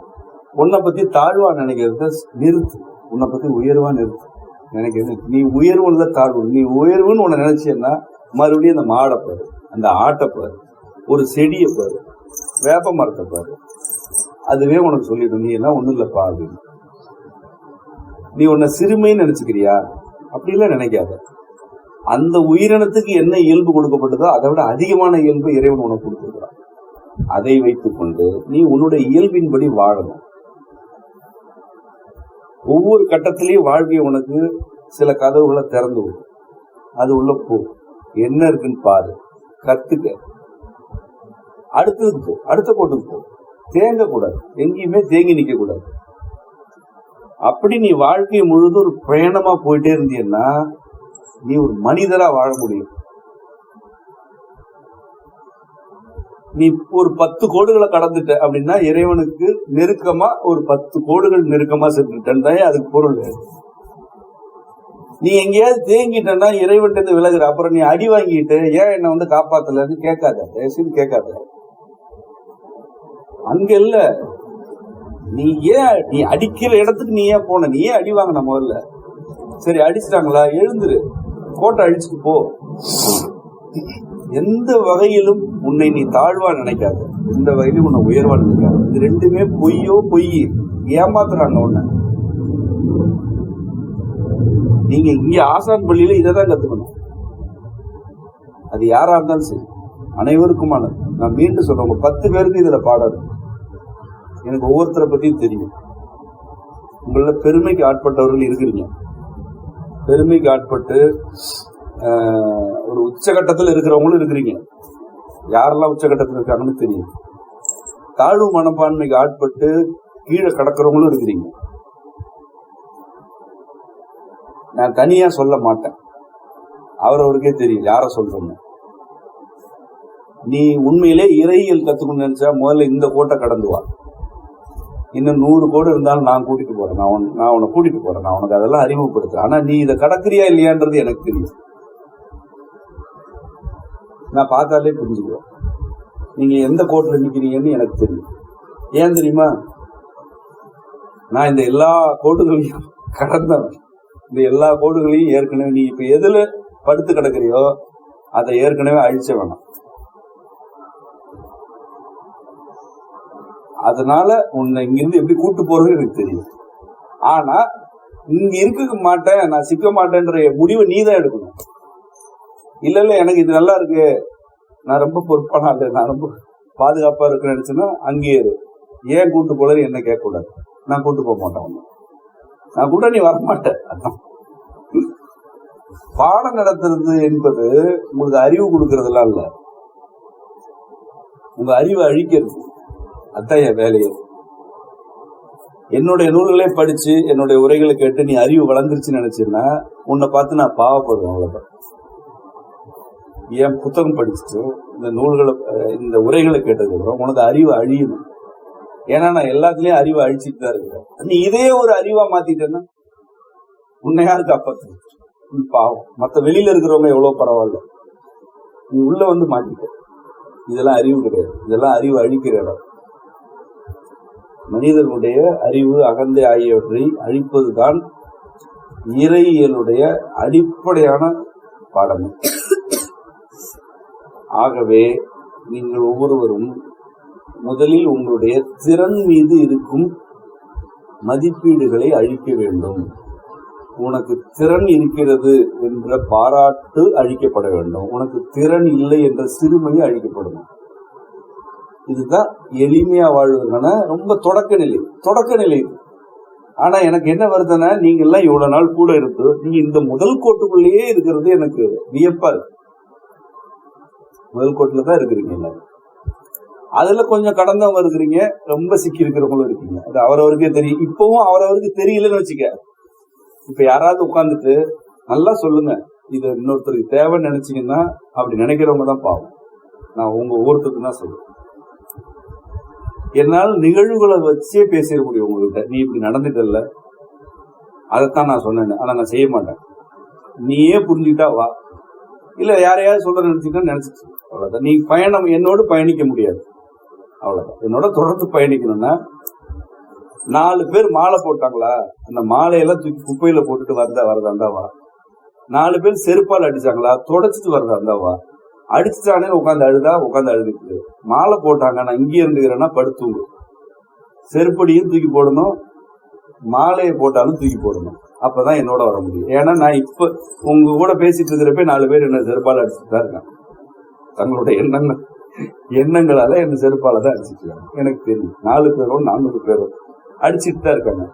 உன்னை பத்தி தாழ்வா நினைக்கிறத நிறுத்து, உன்னை பத்தி உயர்வா நிறுத்து நினைக்கிறது. நீ உயர்வுல தாழ்வு, நீ உயர்வுன்னு உன்னை நினைச்சேன்னா மறுபடியும் அந்த மாடை பாரு, அந்த ஆட்டை பாரு, ஒரு செடியை பாரு, வேப்ப மரத்தை பாரு, அதுவே உனக்கு சொல்லிடும் நீ எல்லாம் ஒண்ணும் இல்லப்பா அப்படின்னு. நீ உன்னை சிறுமைன்னு நினைச்சுக்கிறியா? அப்படிலாம் நினைக்காத. அந்த உயிரினத்துக்கு என்ன இயல்பு கொடுக்கப்பட்டதோ அதை விட அதிகமான இயல்பு இறைவன் உனக்கு கொடுத்துருக்கிறான். அதை வைத்துக் கொண்டு நீ உன்னுடைய இயல்பின்படி வாழணும். ஒவ்வொரு கட்டத்திலையும் வாழ்க்கையை உனக்கு சில கதவுகளை திறந்து விடும். அது உள்ள போ, என்ன இருக்குன்னு பாரு, கத்துக்க, அடுத்ததுக்கு போ, அடுத்த கோட்டுக்கு போ. தேங்க கூடாது, எங்கேயுமே தேங்கி நிக்க கூடாது. அப்படி நீ வாழ்க்கையை முழுதும் ஒரு பயணமா போயிட்டே இருந்தீன்னா நீ ஒரு மனிதரா வாழ முடியும். நீ ஒரு 10 கோடுகளை கடந்துட்ட அப்படின்னா இறைவனுக்கு நெருக்கமா ஒரு 10 கோடுகள் நெருக்கமா சென்றுட்டே அதுக்கு பொருள். நீ எங்கேயாவது தேங்கிட்டன்னா இறைவன் விலகுற, அப்புறம் நீ அடி வாங்கிட்டு ஏன் என்ன வந்து காப்பாத்தலன்னு கேட்காத, தயவுசெய்து கேட்காத. அங்க இல்ல, நீ ஏன் நீ அடிக்கிற இடத்துக்கு நீ ஏன் போன? நீ ஏன் அடி வாங்கின முதல்ல? சரி அடிச்சிட்டாங்களா, எழுந்துரு, கோட்டை அழிச்சுட்டு போ. எந்த வகையிலும் உன்னை நீ தாழ்வா நினைக்காத, எந்த வகையிலும் உன்னை உயர்வா நினைக்காத. இது ரெண்டுமே பொய், ஏமாத்துறாங்க உன்னை. நீங்க இங்க ஆசான் பள்ளியில இதைதான் கத்துக்கணும். அது யாரா இருந்தாலும் சரி, அனைவருக்குமானது. நான் மீண்டும் சொல்றேன், 10 பேருக்கு இதுல பாடம். எனக்கு ஒவ்வொருத்தரை பத்தியும் தெரியும். உங்கள பெருமைக்கு ஆட்பட்டவர்கள் இருக்கிறீங்க. பெருமைக்கு ஆட்பட்டு ஒரு உச்சகட்டத்தில் இருக்கிறவங்களும் இருக்கிறீங்க. யாரெல்லாம் உச்சகட்டத்தில் இருக்காங்கன்னு தெரியும். தாழ்வு மனப்பான்மைக்கு ஆட்பட்டு கீழே கடக்கிறவங்களும் இருக்கிறீங்க. நான் தனியா சொல்ல மாட்டேன், அவரவருக்கே தெரியும் யார சொல்றேன்னு. நீ உண்மையிலே இறையியல் கத்துக்கணும்னு நினைச்சா முதல்ல இந்த கோட்டை கடந்து வா. இன்னும் 100 கோடு இருந்தாலும் நான் கூட்டிட்டு போறேன், நான் உன்னை கூட்டிட்டு போறேன், நான் உனக்கு அதெல்லாம் அறிமுகப்படுத்துறேன். ஆனா நீ இதை கடக்கிறியா இல்லையான்றது எனக்கு தெரியும். நான் பார்த்தாலே புரிஞ்சுக்குவேன் நீங்க எந்த கோட்டில் நிக்கிறீங்கன்னு எனக்கு தெரியும். ஏன் தெரியுமா? நான் இந்த எல்லா கோடுகளையும் கடந்தவன். இந்த எல்லா கோடுகளையும் ஏற்கனவே நீ இப்ப எதுல படுத்து கிடக்குறியோ அதை ஏற்கனவே அழிச்ச வேணாம். அதனால உன்னை இங்கிருந்து எப்படி கூட்டு போறது எனக்கு தெரியும். ஆனா இங்க இருக்க மாட்டேன், நான் சிக்க மாட்டேன்ற முடிவை நீ தான் எடுக்கணும். இல்ல எனக்கு இது நல்லா இருக்கு, நான் ரொம்ப பொறுப்பான ஆளு, நான் ரொம்ப பாதுகாப்பா இருக்குன்னு நினைச்சுன்னா அங்கேயே இரு. ஏன் கூட்டு போல என்ன கேட்க கூடாது, நான் கூட்டு போக மாட்டேன், நான் கூட நீ வரமாட்டேன். அதான் பாடம் நடத்துறது என்பது உங்களுக்கு அறிவு கொடுக்கறதுலாம் இல்ல, உங்க அறிவை அழிக்கிறது. அதான் என் வேலையை. என்னுடைய நூல்களே படிச்சு என்னுடைய உரைகளை கேட்டு நீ அறிவு வளர்ந்துருச்சுன்னு நினைச்சீங்கன்னா உன்னை பார்த்து நான் பாவப்படுவேன். அவ்வளவுதான். என் புத்தகம் படிச்சுட்டு இந்த நூல்களை இந்த உரைகளை கேட்டதுக்கு அப்புறம் உனக்கு அறிவு அழியணும். ஏன்னா நான் எல்லாத்துலயும் அறிவை அழிச்சுட்டு தான் இருக்கிறேன். நீ இதே ஒரு அறிவா மாத்திட்டேன்னா உன்னை யாரு காப்பாத்து? பாவம். மத்த வெளியில இருக்கிறவங்க எவ்வளவு பரவாயில்ல, நீ உள்ள வந்து மாட்டிட்ட. இதெல்லாம் அறிவு கிடையாது, இதெல்லாம் அறிவு அழிக்கிற இடம். மனிதனுடைய அறிவு அகந்தை ஆகியவற்றை அழிப்பதுதான் இறையியலுடைய அடிப்படையான பாடம். ஆகவே நீங்கள் ஒவ்வொருவரும் முதலில் உங்களுடைய திறன் மீது இருக்கும் மதிப்பீடுகளை அழிக்க வேண்டும். உனக்கு திறன் இருக்கிறது என்ற பாராட்டு அழிக்கப்பட வேண்டும். உனக்கு திறன் இல்லை என்ற சிறுமையை அழிக்கப்படணும். இதுதான் எளிமையா வாழ்வதற்கான ரொம்ப தொடக்க நிலை. ஆனா எனக்கு என்ன வருதுன்னா, நீங்க எல்லாம் இவ்வளவு நாள் கூட இருக்கு, நீங்க இந்த முதல் கோட்டுக்குள்ளேயே இருக்கிறது எனக்கு வியப்பா இருக்கு. முதல் கோட்டுல தான் இருக்கிறீங்க எல்லாரும். அதுல கொஞ்சம் கடந்தவங்க இருக்கிறீங்க, ரொம்ப சிக்கி இருக்கிறவங்களும் இருக்கீங்க. அது அவரவருக்கே தெரியும். இப்பவும் அவரவருக்கு தெரியலன்னு வச்சுக்க. இப்ப யாராவது உட்கார்ந்துட்டு நல்லா சொல்லுங்க, இது இன்னொருத்தருக்கு தேவைன்னு நினைச்சீங்கன்னா அப்படி நினைக்கிறவங்க தான் பாவம். நான் உங்க ஒவ்வொருத்தருக்கு தான் சொல்லுவேன். என்னால் நிகழ்வுகளை வச்சே பேசிட முடியும் உங்ககிட்ட. நீ இப்படி நடந்துட்டல்ல, அதைத்தான் நான் சொன்னேன், ஆனா நான் செய்ய மாட்டேன். நீயே புரிஞ்சுக்கிட்டா வா, இல்ல யாரையாவது சொல்ற நினைச்சுட்டா நினைச்சிட்டு அவ்வளவுதான். நீ பயணம் என்னோடு பயணிக்க முடியாது, அவ்வளவுதான். என்னோட தொடர்ந்து பயணிக்கணும்னா 4 பேர் மாலை போட்டாங்களா, அந்த மாலையெல்லாம் தூக்கி குப்பையில போட்டுட்டு வரதாந்தாவா. 4 பேர் செருப்பால் அடிச்சாங்களா, தொடச்சிட்டு வரதாந்தாவா. அடிச்சுட்டானே உட்காந்து அழுதுட்டு. மாலை போட்டாங்க, நான் இங்கே இருந்துக்கிறேன்னா படுத்துங்க. செருப்படியும் தூக்கி போடணும், மாலையை போட்டாலும் தூக்கி போடணும். அப்பதான் என்னோட வர முடியும். ஏன்னா நான் இப்ப உங்க கூட பேசிட்டு இருக்கிறப்ப 4 பேர் என்ன செருப்பால அடிச்சுட்டு தான் இருக்காங்க. தங்களுடைய எண்ணங்களால என்ன செருப்பால தான் அடிச்சுட்டு இருக்காங்க. எனக்கு தெரியும். 4 பேரோ 400 பேரோ அடிச்சுட்டு தான் இருக்காங்க.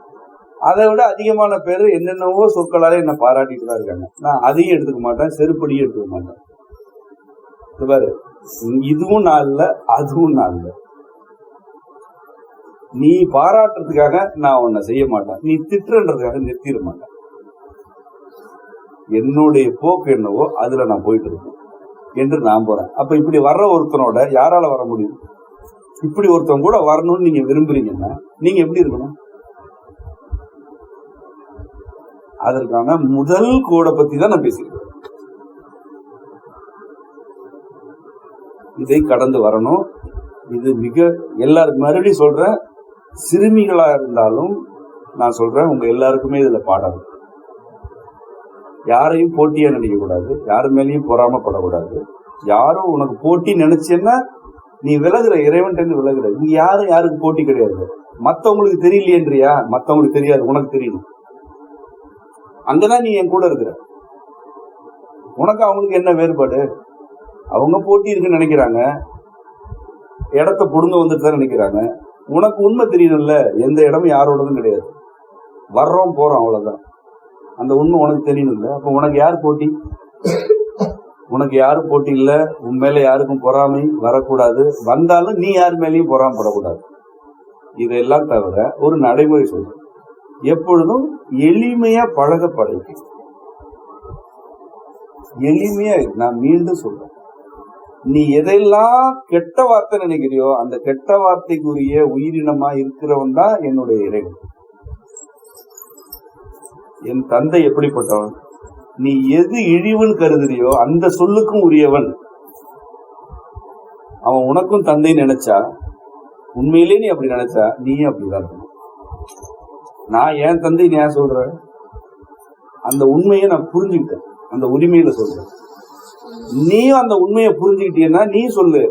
அதை விட அதிகமான பேர் என்னென்னவோ சொற்களால என்ன பாராட்டிட்டு தான் இருக்காங்க. நான் அதையும் எடுத்துக்க மாட்டேன், செருப்படியும் எடுத்துக்க மாட்டேன். பாரு, இதுவும் நான் இல்ல, அதுவும் நான் இல்ல. நீ பாராட்டுறதுக்காக நான் உன்னை செய்ய மாட்டேன், நீ திட்டுறதுக்காக நிறுத்திட மாட்டேன். என்னுடைய போக்கு என்னவோ அதுல நான் போயிட்டு இருக்கேன் என்று நான் போறேன். அப்ப இப்படி வர்ற ஒருத்தனோட யாரால வர முடியும்? இப்படி ஒருத்தன் கூட வரணும்னு நீங்க விரும்புறீங்கன்னா நீங்க எப்படி இருக்கணும்? அதற்கான முதல் கோடை பத்தி தான் நான் பேசிக்கிறேன். இதை கடந்து வரணும். இது மிக எல்லாருக்கும் மறுபடியும் சொல்றேன், சிறுமிகளா இருந்தாலும் நான் சொல்றேன், உங்க எல்லாருக்குமே இதுல பாடம். யாரையும் போட்டியா நினைக்க கூடாது, யாரு மேலேயும் பொறாமப்படக்கூடாது. யாரும் உனக்கு போட்டி நினைச்சேன்னா நீ விலகுற, இறைவன் விலகுற. இங்க யாரும் யாருக்கு போட்டி கிடையாது. மத்தவங்களுக்கு தெரியலையேன்றியா? மத்தவங்களுக்கு தெரியாது, உனக்கு தெரியணும். அங்கதான் நீ என் கூட இருக்கிற. உனக்கு அவங்களுக்கு என்ன வேறுபாடு? அவங்க போட்டி இருக்குன்னு நினைக்கிறாங்க, இடத்த புடுங்க வந்துட்டு தான் நினைக்கிறாங்க. உனக்கு உண்மை தெரியணும்ல, எந்த இடமும் யாரோடதும் கிடையாது, வர்றோம் போறோம், அவ்வளவுதான். அந்த உண்மை உனக்கு தெரியணும்ல. அப்ப உனக்கு யார் போட்டி? உனக்கு யாரும் போட்டி இல்ல. உன் மேல யாருக்கும் பொறாமை வரக்கூடாது. வந்தாலும் நீ யார் மேலேயும் பொறாமப்படக்கூடாது. இதெல்லாம் தவிர ஒரு நடைமுறை சொல்றேன், எப்பொழுதும் எளிமையா பழக பழகி. எளிமையா, நான் மீண்டும் சொல்றேன், நீ எதெல்லாம் கெட்ட வார்த்தை நினைக்கிறியோ அந்த கெட்ட வார்த்தைக்குரிய உயிரினமா இருக்கிறவன் தான் என்னுடைய இறைவன். என் தந்தை எப்படிப்பட்டவன்? நீ எது இழிவுன்னு கருதுறியோ அந்த சொல்லுக்கும் உரியவன் அவன். உனக்கும் தந்தை நினைச்சா, உண்மையிலே நீ அப்படி நினைச்சா நீயும் அப்படிதான் இருக்கணும். நான் என் தந்தை நீ ஏன் சொல்ற? அந்த உண்மையை நான் புரிஞ்சுக்கிட்டேன், அந்த உரிமையில சொல்றேன். நீயும் அந்த உண்மையை புரிஞ்சுக்கிட்டீன்னா நீ சொல்லு,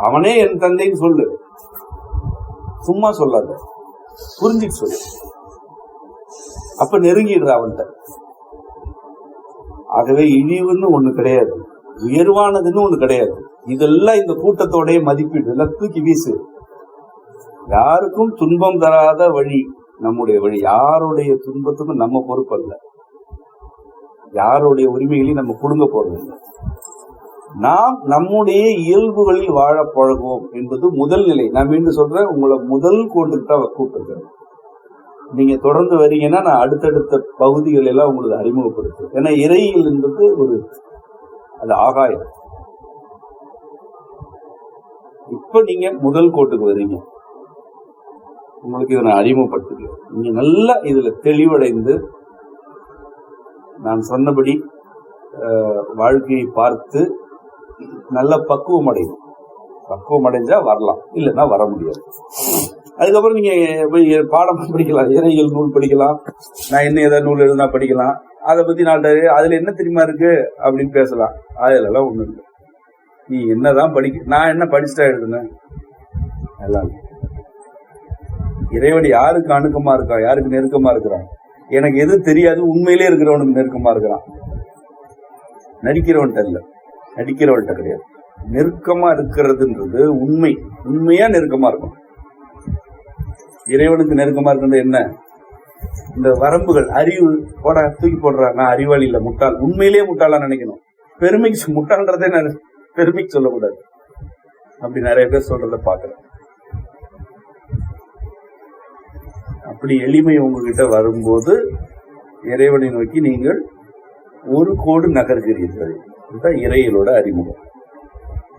அவனே என் தந்தைன்னு சொல்லு. சும்மா சொல்லாத, புரிஞ்சுட்டு சொல்லு. அப்ப நெருங்கிடுற அவன்கிட்ட. ஆகவே இழிவுன்னு ஒண்ணு கிடையாது, உயர்வானதுன்னு ஒண்ணு கிடையாது. இதெல்லாம் இந்த கூட்டத்தோடைய மதிப்பீடு. எல்லாம் தூக்கி வீசு. யாருக்கும் துன்பம் தராத வழி நம்முடைய வழி. யாருடைய துன்பத்துக்கும் நம்ம பொறுப்பல்ல, யாருடைய உரிமைகளையும் நம்ம கொடுங்க போறதில்லை. நாம் நம்முடைய இயல்புகளில் வாழ பழகுவோம் என்பது முதல் நிலை. நான் மீண்டும் சொல்றேன், உங்களை முதல் கோட்டுக்கு தான் கூப்பிட்டுருக்கேன். நீங்க தொடர்ந்து வரீங்கன்னா நான் அடுத்தடுத்த பகுதிகள் எல்லாம் உங்களுக்கு அறிமுகப்படுத்தும். ஏன்னா இறையியல் என்பது அது ஆகாயம். இப்ப நீங்க முதல் கோட்டுக்கு வரீங்க, உங்களுக்கு இதை நான் அறிமுகப்படுத்துகிறேன். நீங்க நல்லா இதுல தெளிவடைந்து நான் சொன்னபடி வாழ்க்கையை பார்த்து நல்ல பக்குவம் அடையும். பக்குவம் அடைஞ்சா வரலாம், இல்லைன்னா வர முடியாது. அதுக்கப்புறம் நீங்க பாடம் படிக்கலாம், இறையியல் நூல் படிக்கலாம், நான் என்ன ஏதாவது நூல் எழுதினா படிக்கலாம், அதை பத்தி அதுல என்ன தெரியுமா இருக்கு அப்படின்னு பேசலாம். அதுல ஒண்ணு இல்லை. நீ என்னதான் நான் என்ன படிச்சுட்டா எழுதுனேன்? எல்லாம் இறைவன் யாருக்கு அணுக்கமா இருக்கான், யாருக்கு நெருக்கமா இருக்கிறான்? எனக்கு எது தெரியாது, உண்மையிலே இருக்கிறவனுக்கு நெருக்கமா இருக்கிறான். நடிக்கிறவன்ட்ட இல்ல, நடிக்கிறவன்ட்ட கிடையாது. நெருக்கமா இருக்கிறதுன்றது உண்மையா நெருக்கமா இருக்கும். இறைவனுக்கு நெருக்கமா இருக்கிறது என்ன? இந்த வரம்புகள், அறிவு போட தூக்கி போடுற, நான் அறிவாளி இல்ல, முட்டாள். உண்மையிலேயே முட்டாளா நினைக்கணும். பெருமைக்கு முட்டாள்ன்றதே நான் பெருமைக்கு சொல்லக்கூடாது. அப்படி நிறைய பேர் சொல்றத பாக்குறேன். அப்படி எளிமை உங்ககிட்ட வரும்போது இறைவனை நோக்கி நீங்கள் ஒரு கோடு நகர்கிறீர்கள். இதுதான் இறையியலோட அறிமுகம்.